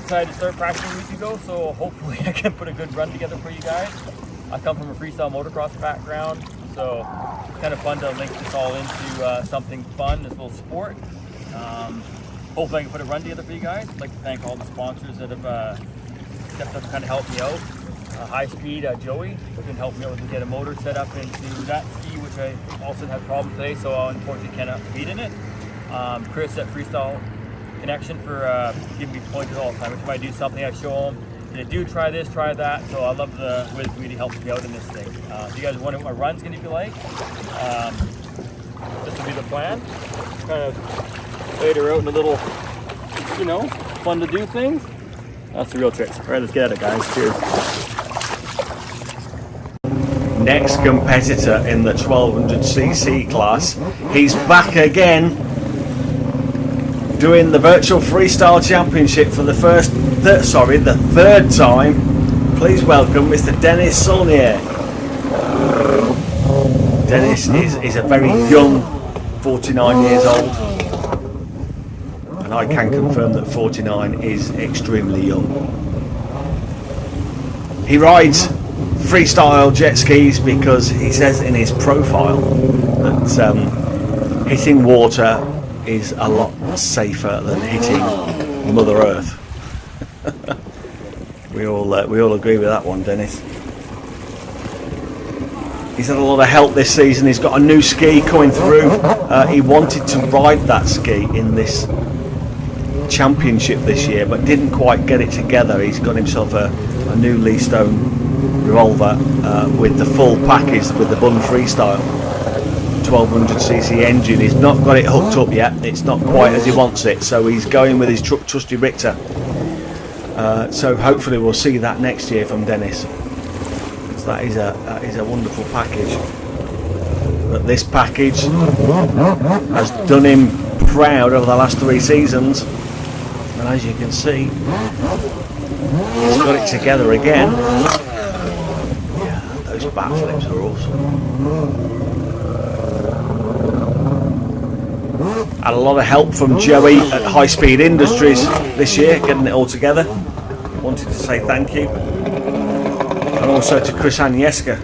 decided to start practicing a week ago, so hopefully I can put a good run together for you guys. I come from a freestyle motocross background, so kind of fun to link this all into something fun, this little sport. Hopefully I can put a run together for you guys. I'd like to thank all the sponsors that have stepped up to kind of help me out. High Speed, Joey, who can help me out to get a motor set up into that ski, which I also had problems today, so I unfortunately cannot compete in it. Chris at Freestyle Connection for giving me pointers all the time. If I do something, I show them, they do try this, try that, so I love the way the community helps me out in this thing. If you guys wonder what my run's going to be like, this will be the plan. Kind of laid her out in a little, you know, fun to do things. That's the real tricks. All right, let's get at it, guys. Cheers. Next competitor in the 1200cc class. He's back again, doing the virtual freestyle championship for the third time. Please welcome Mr. Dennis Saunier. Dennis is a very young 49 years old, and I can confirm that 49 is extremely young. He rides freestyle jet skis because he says in his profile that hitting water is a lot safer than hitting Mother Earth. we all agree with that one, Dennis. He's had a lot of help this season. He's got a new ski coming through. He wanted to ride that ski in this championship this year, but didn't quite get it together. He's got himself a new Lee Stone revolver with the full package with the Bun Freestyle 1200cc engine. He's not got it hooked up yet. It's not quite as he wants it, so he's going with his trusty Richter. So hopefully we'll see that next year from Dennis. That is a wonderful package. But this package has done him proud over the last 3 seasons, and as you can see, he's got it together again. Yeah, those backflips are awesome. Had a lot of help from Joey at High Speed Industries this year, getting it all together. Wanted to say thank you. And also to Chris Agnieszka,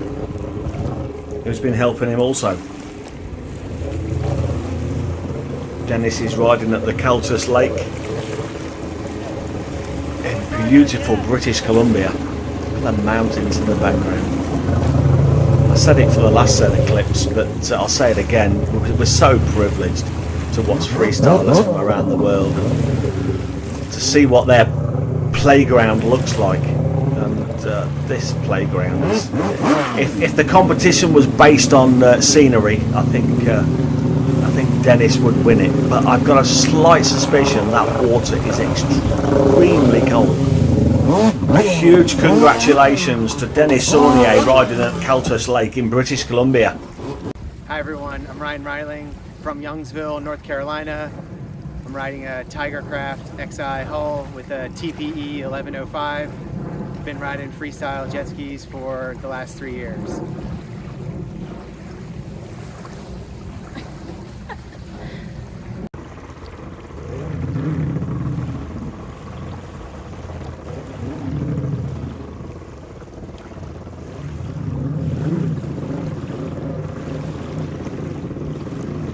who's been helping him also. Dennis is riding at the Caltus Lake in beautiful British Columbia. Look at the mountains in the background. I said it for the last set of clips, but I'll say it again. We're so privileged to watch freestylers from around the world and to see what their playground looks like. This playground is, if the competition was based on scenery, I think Dennis would win it, but I've got a slight suspicion that water is extremely cold. A huge congratulations to Dennis Saunier riding at Caltus Lake in British Columbia. Hi everyone, I'm Ryan Reiling from Youngsville, North Carolina. I'm riding a Tigercraft XI hull with a TPE 1105. Been riding freestyle jet skis for the last 3 years.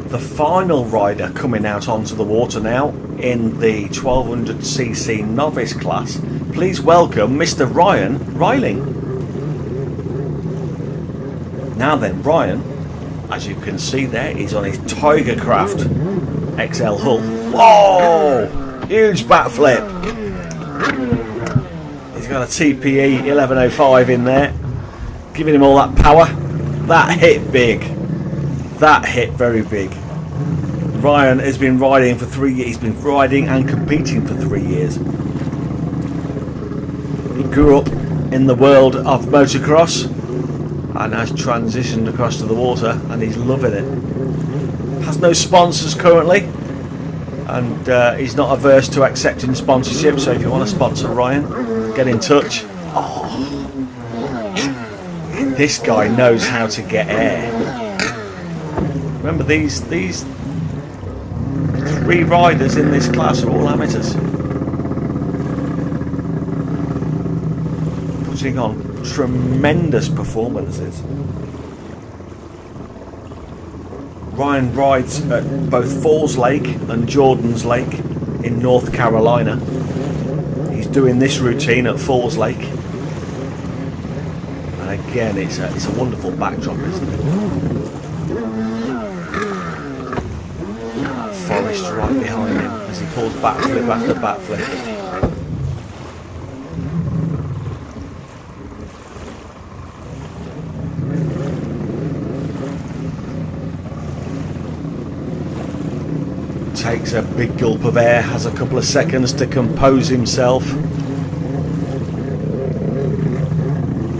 The final rider coming out onto the water now in the 1200cc novice class. Please welcome Mr. Ryan Reiling. Now then, Ryan, as you can see there, he's on his Tigercraft XL hull. Whoa! Huge backflip. He's got a TPE 1105 in there, giving him all that power. That hit big. That hit very big. Ryan has been riding for 3 years. He's been riding and competing for 3 years. He grew up in the world of motocross and has transitioned across to the water, and he's loving it. Has no sponsors currently, and he's not averse to accepting sponsorship, so if you want to sponsor Ryan, get in touch. Oh, this guy knows how to get air. Remember, these 3 riders in this class are all amateurs, putting on tremendous performances. Ryan rides at both Falls Lake and Jordan's Lake in North Carolina. He's doing this routine at Falls Lake, and again it's a wonderful backdrop, isn't it? That forest right behind him as he pulls backflip after backflip. Takes a big gulp of air, has a couple of seconds to compose himself.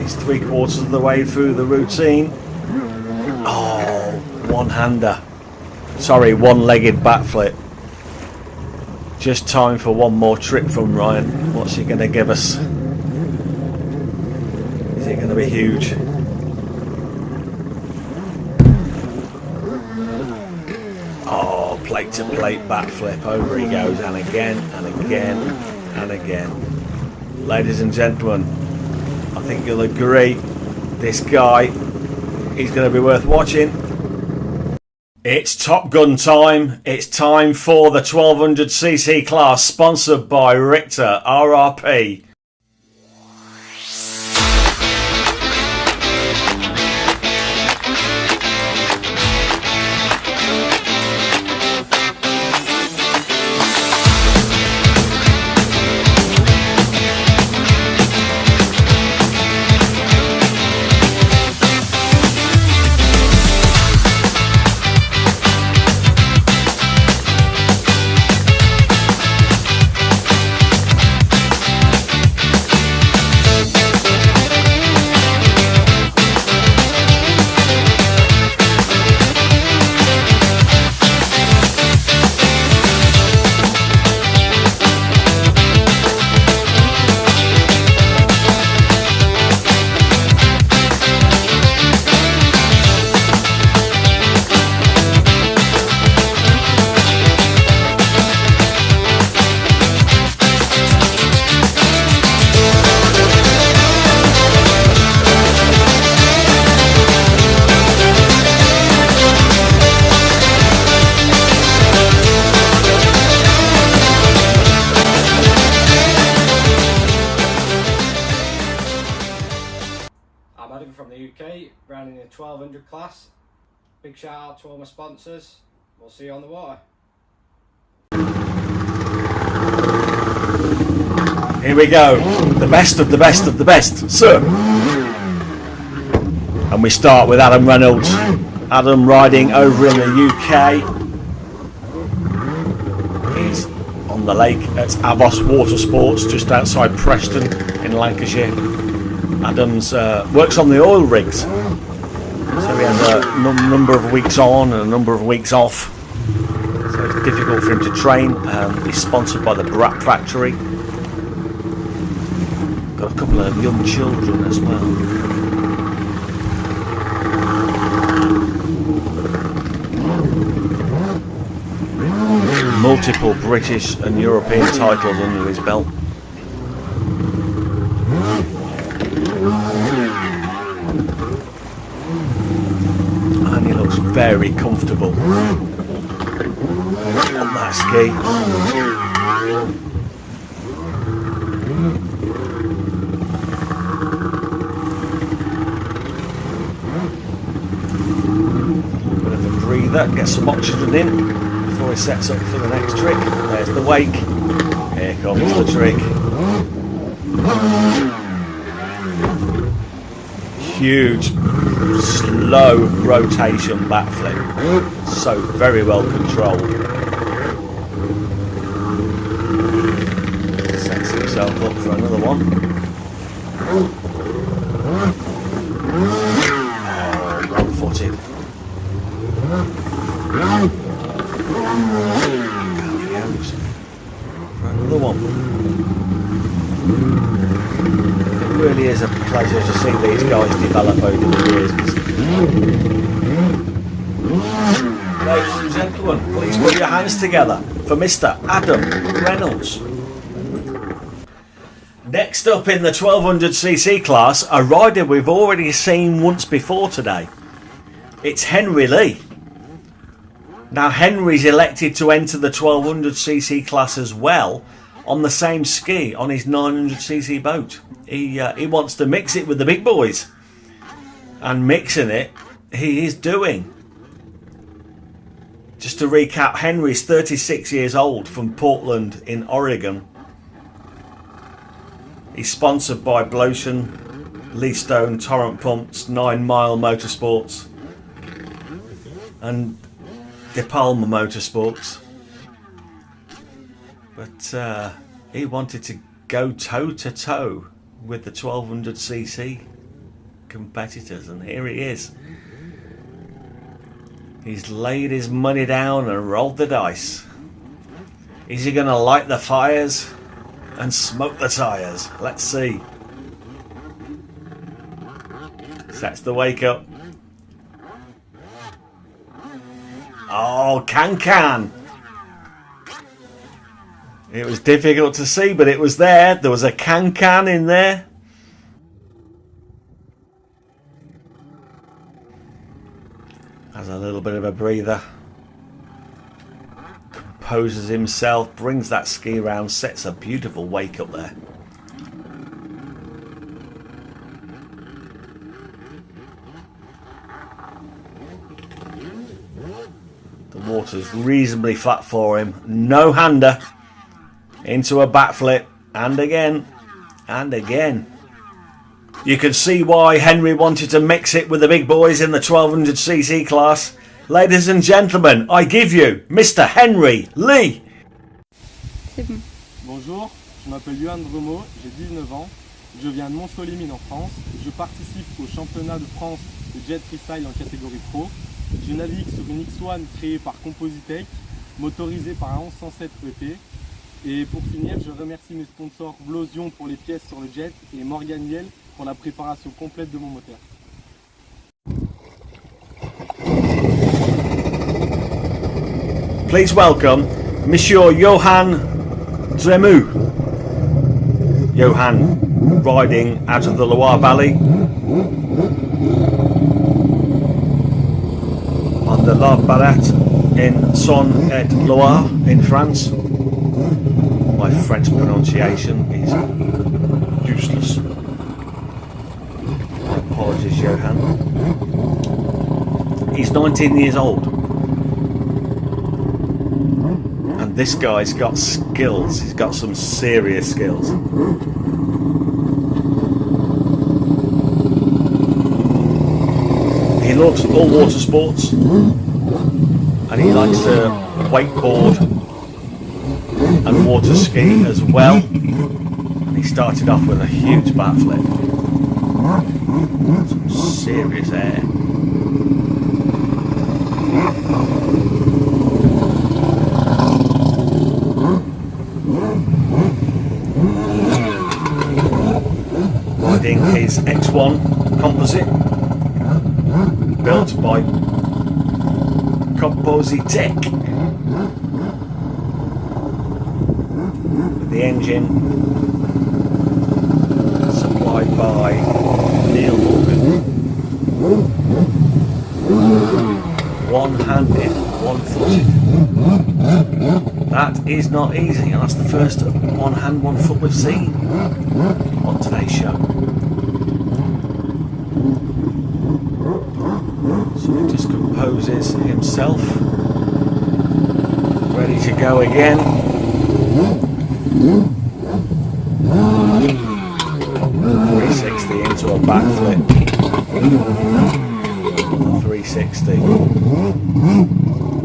He's 3/4 of the way through the routine. Oh, one-hander. Sorry, one-legged backflip. Just time for one more trick from Ryan. What's he going to give us? Is it going to be huge? Plate to plate backflip, over he goes, and again and again and again. Ladies and gentlemen, I think you'll agree, this guy, he's going to be worth watching. It's Top Gun time. It's time for the 1200cc class, sponsored by Richter RRP. From the UK, running the 1200 class. Big shout out to all my sponsors. We'll see you on the water. Here we go, the best of the best of the best, sir. And we start with Adam Reynolds. Adam riding over in the UK. He's on the lake at Avos Water Sports, just outside Preston in Lancashire. Adams works on the oil rigs, so he has a number of weeks on and a number of weeks off, so it's difficult for him to train. He's sponsored by the Brat Factory. Got a couple of young children as well. Multiple British and European titles under his belt. And he looks very comfortable on that ski. breather, get some oxygen in before he sets up for the next trick. There's the wake. Here comes the trick. Huge, slow rotation backflip. So very well controlled. Sets himself up for another one. Oh, one-footed. Down he goes for another one. It really is a pleasure to see these guys develop over the years. Ladies and gentlemen, please put your hands together for Mr. Adam Reynolds. Next up in the 1200cc class, a rider we've already seen once before today. It's Henry Lee. Now Henry's elected to enter the 1200cc class as well on the same ski on his 900cc boat. He wants to mix it with the big boys, and mixing it he is doing. Just to recap, Henry's 36 years old from Portland in Oregon. He's sponsored by Blotion, Lee Stone, Torrent Pumps, 9 Mile Motorsports and De Palma Motorsports. But he wanted to go toe to toe with the 1200cc competitors, and here he is. He's laid his money down and rolled the dice. Is he going to light the fires and smoke the tyres? Let's see. Sets the wake up. Oh, can. It was difficult to see, but it was there. There was a can in there. Has a little bit of a breather. Composes himself, brings that ski round, sets a beautiful wake up there. The water's reasonably flat for him. No hander. Into a backflip, and again, and again. You can see why Henry wanted to mix it with the big boys in the 1200cc class. Ladies and gentlemen, I give you Mr. Henry Lee. Bonjour, je m'appelle Johan Bremo, j'ai 19 ans. Je viens de Mont-Solimine en France. Je participe au championnat de France de jet freestyle en catégorie pro. Je navigue sur une X1 créée par Compositech, motorisée par un 1107 EP. Et pour finir, je remercie mes sponsors Blosion pour les pièces sur le jet et Morgan Yell pour la préparation complète de mon moteur. Please welcome Monsieur Johan Dremu. Johan riding out of the Loire Valley on the La Barrette in Saône-et-Loire in France. My French pronunciation is useless. Apologies, Johan. He's 19 years old. And this guy's got skills. He's got some serious skills. He loves all water sports. And he likes to wakeboard and water ski as well. And he started off with a huge backflip. Some serious air. Riding his X1 composite, built by Compositech. The engine supplied by Neil Morgan. One-handed, one-footed. That is not easy, and that's the first one hand, one foot we've seen on today's show. So he just composes himself, ready to go again. 360 into a backflip. 360.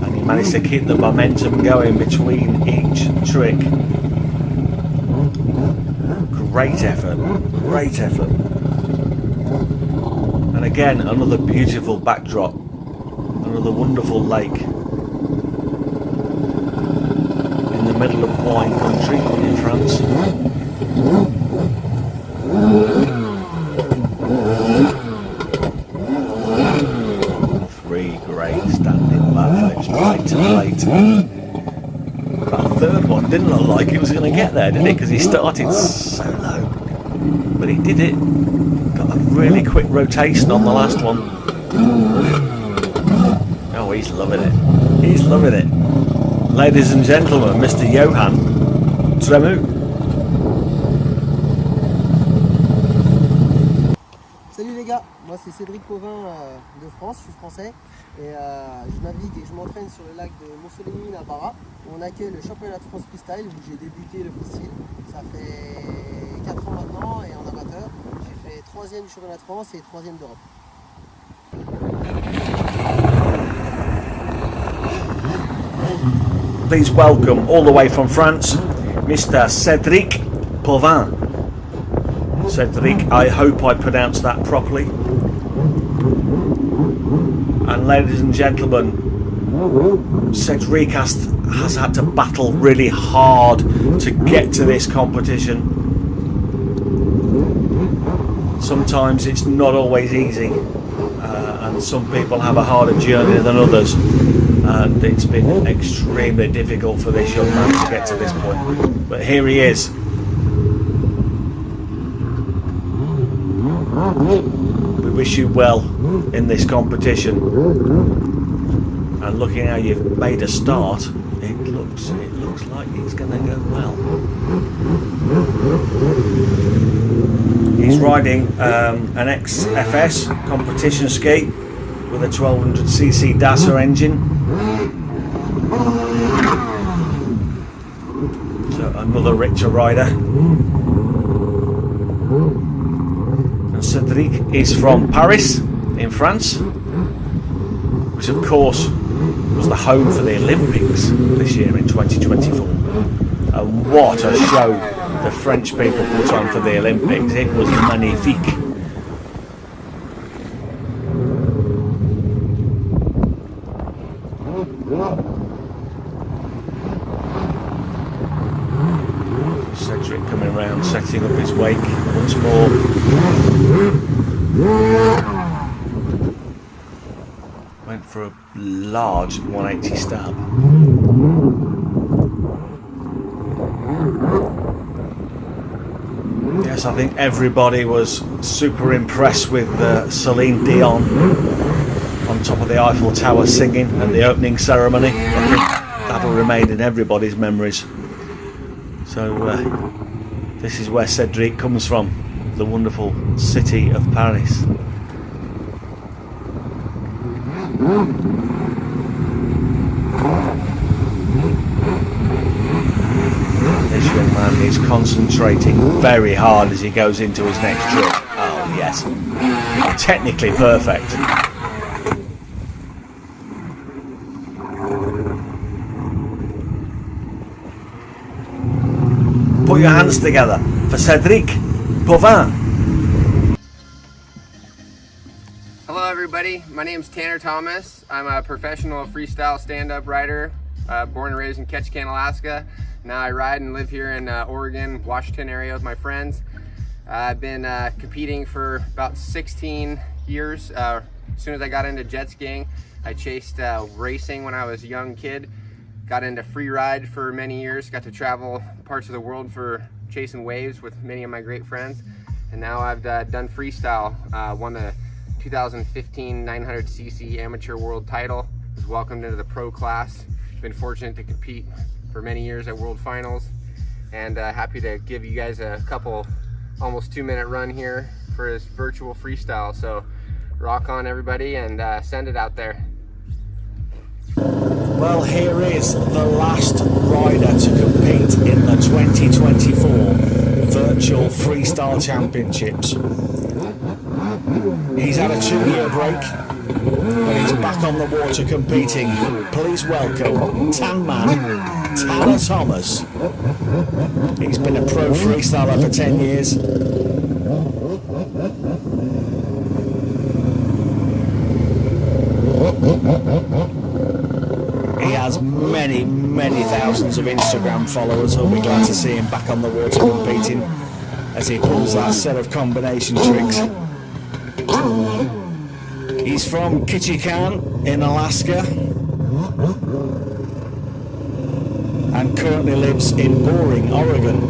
And he managed to keep the momentum going between each trick. Great effort, great effort. And again, another beautiful backdrop, another wonderful lake in the middle of wine country in France. Three great standing backflips, plate to plate. That third one didn't look like he was going to get there, did it? Because he started so low, but he did it. Got a really quick rotation on the last one. Oh, he's loving it. He's loving it. Ladies and gentlemen, Mr. Johan Tremu. Salut les gars, moi c'est Cédric Pauvin de France, je suis français et je navigue et je m'entraîne sur le lac de Montsoleil à Barra où on accueille le championnat de France freestyle où j'ai débuté le freestyle. Ça fait 4 ans maintenant et en amateur, j'ai fait 3e du championnat de France et 3e d'Europe. Please welcome all the way from France, Mr. Cédric Pauvin. Cédric, I hope I pronounced that properly. And ladies and gentlemen, Cédric has had to battle really hard to get to this competition. Sometimes it's not always easy, and some people have a harder journey than others, and it's been extremely difficult for this young man to get to this point. But here he is. We wish you well in this competition, and looking how you've made a start, it looks like it's going to go well. He's riding an XFS competition skate with a 1200cc Dacia engine. So another Richter rider. And Cédric is from Paris in France, which of course was the home for the Olympics this year in 2024. And what a show the French people put on for the Olympics. It was magnifique. Cédric coming around, setting up his wake once more. Went for a large 180 stab. Yes, I think everybody was super impressed with Celine Dion on top of the Eiffel Tower singing at the opening ceremony. I think that'll remain in everybody's memories. So this is where Cédric comes from, the wonderful city of Paris. This young man is concentrating very hard as he goes into his next trick. Oh yes, technically perfect. Put your hands together for Cédric Pauvin. Hello everybody, my name is Tanner Thomas. I'm a professional freestyle stand-up rider, born and raised in Ketchikan, Alaska. Now I ride and live here in Oregon, Washington area with my friends. I've been competing for about 16 years. As soon as I got into jet skiing, I chased racing when I was a young kid. Got into free ride for many years, got to travel parts of the world for chasing waves with many of my great friends. And now I've done freestyle, won the 2015 900cc amateur world title, was welcomed into the pro class. Been fortunate to compete for many years at world finals, and happy to give you guys a couple almost 2-minute run here for this virtual freestyle. So rock on everybody and send it out there. Well, here is the last rider to compete in the 2024 Virtual Freestyle Championships. He's had a 2-year break, but he's back on the water competing. Please welcome Tan Man, Tanner Thomas. He's been a pro freestyler for 10 years. He has many, many thousands of Instagram followers who'll be glad to see him back on the water competing as he pulls that set of combination tricks. He's from Ketchikan in Alaska and currently lives in Boring, Oregon.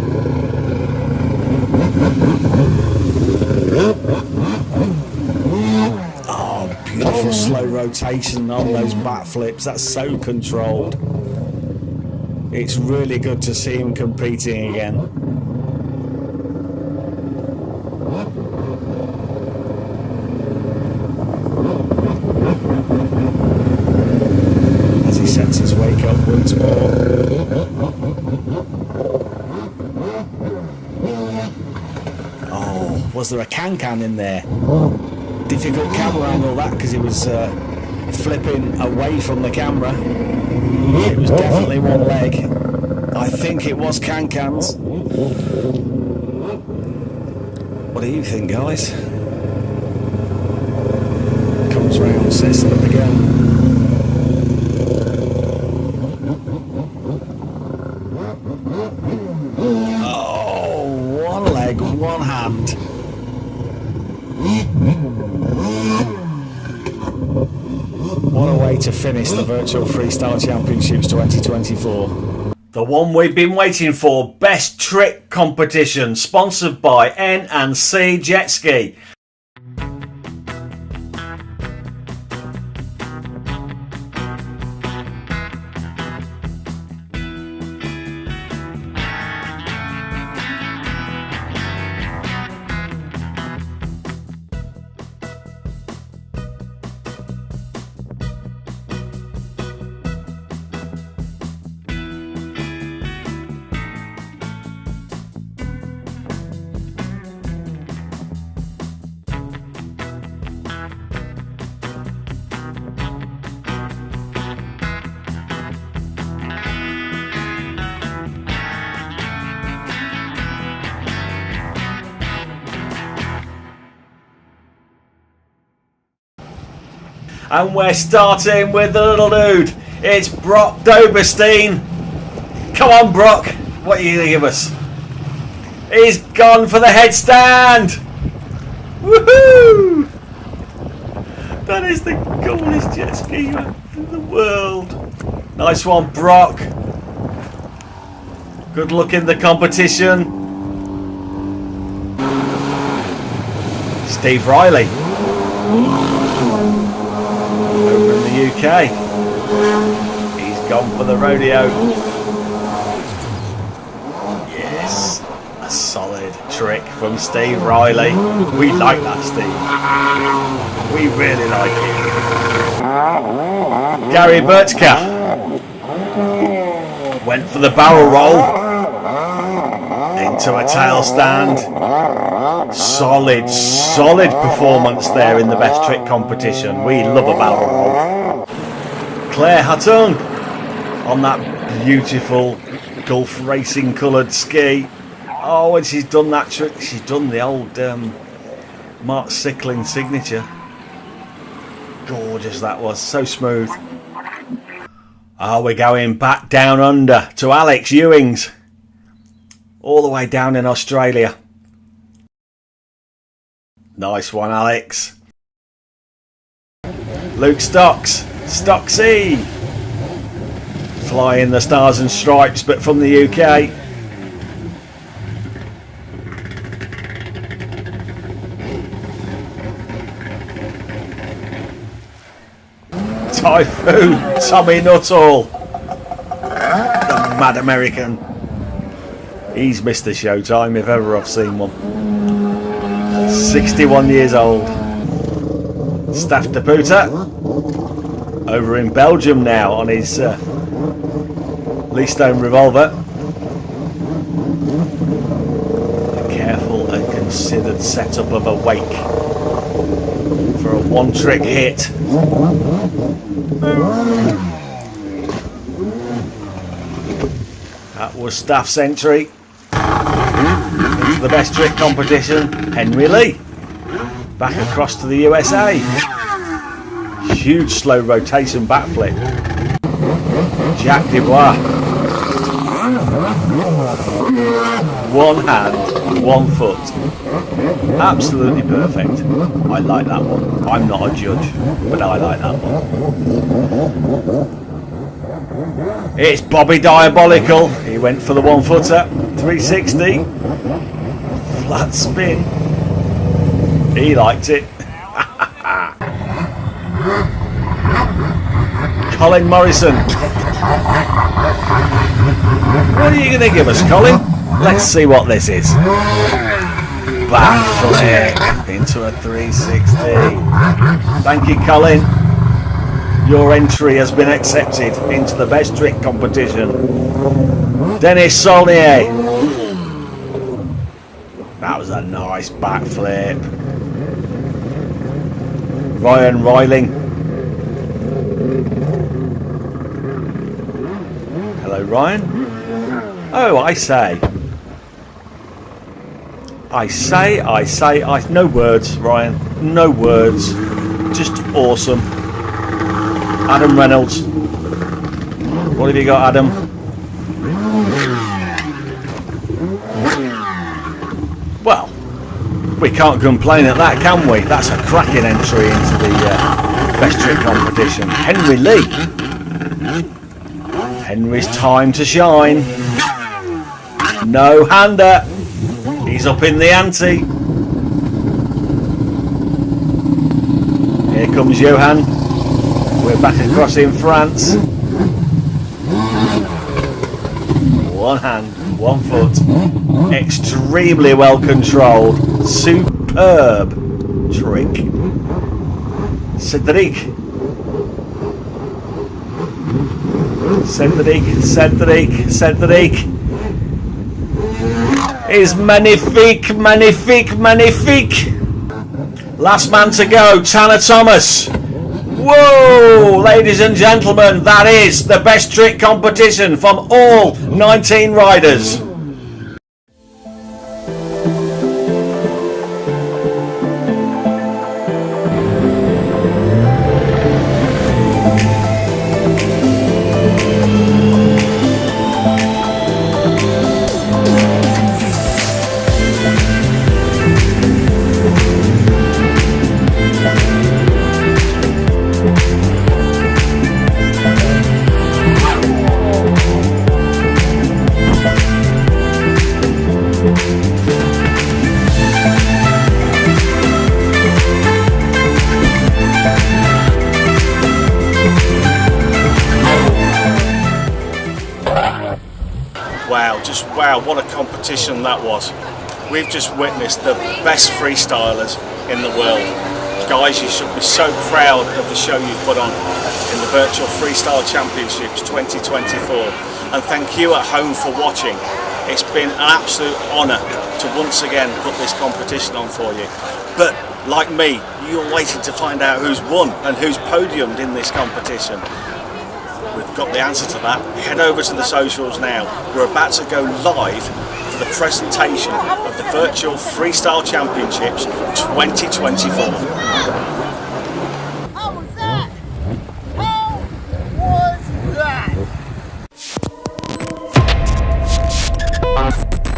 Oh, beautiful slow rotation on those backflips. That's so controlled. It's really good to see him competing again. As he sets his wake up once more. Oh, was there a can-can in there? Difficult camera angle that, because he was flipping away from the camera. It was definitely one leg. I think it was can-cans. What do you think, guys? Comes round, sets it up again. Oh, one leg, one hand. What a way to finish the Virtual Freestyle Championships 2024. The one we've been waiting for, Best Trick Competition, sponsored by N&C Jet Ski. And we're starting with the little dude. It's Brock Doberstein. Come on, Brock. What are you going to give us? He's gone for the headstand. Woohoo! That is the coolest jet ski in the world. Nice one, Brock. Good luck in the competition. Steve Riley. Over in the UK. He's gone for the rodeo. Yes, a solid trick from Steve Riley. We like that, Steve. We really like it. Gary Bertka went for the barrel roll into a tail stand. Solid performance there in the best trick competition. We love a barrel roll. Claire Hutton on that beautiful Gulf Racing coloured ski. Oh, and she's done that trick. She's done the old Mark Sickling signature. Gorgeous that was, so smooth. Oh, we're going back down under to Alex Ewings, all the way down in Australia. Nice one, Alex. Luke Stocks, Stocksy, flying the stars and stripes, but from the UK. Typhoon Tommy Nuttall, the mad American. He's Mr. Showtime if ever I've seen one. 61 years old. Staff de Puta over in Belgium now on his Lee Stone revolver. A careful and considered setup of a wake for a one-trick hit. That was Staff's entry into the best trick competition. Henry Lee back across to the USA. Huge slow rotation backflip. Jack Dubois. One hand, one foot. Absolutely perfect. I like that one. I'm not a judge, but I like that one. It's Bobby Diabolical. He went for the one footer. 360. Flat spin. He liked it. Colin Morrison. What are you going to give us, Colin? Let's see what this is. Backflip into a 360. Thank you, Colin. Your entry has been accepted into the best trick competition. Dennis Saulnier. That was a nice backflip. Ryan Riling. Hello, Ryan. Oh, I say. No words, Ryan. No words. Just awesome. Adam Reynolds. What have you got, Adam? Well, we can't complain at that, can we? That's a cracking entry into the best trick competition. Henry Lee. Henry's time to shine. No hander. He's up in the ante. Here comes Johan. We're back across in France. One hand, one foot. Extremely well controlled. Superb trick. Cedric is magnifique. Last man to go, Tanner Thomas. Whoa, ladies and gentlemen, that is the best trick competition from all 19 riders. Wow, what a competition that was. We've just witnessed the best freestylers in the world. Guys, you should be so proud of the show you've put on in the Virtual Freestyle Championships 2024. And thank you at home for watching. It's been an absolute honour to once again put this competition on for you. But like me, you're waiting to find out who's won and who's podiumed in this competition. We've got the answer to that. Head over to the socials now. We're about to go live for the presentation of the Virtual Freestyle Championships 2024.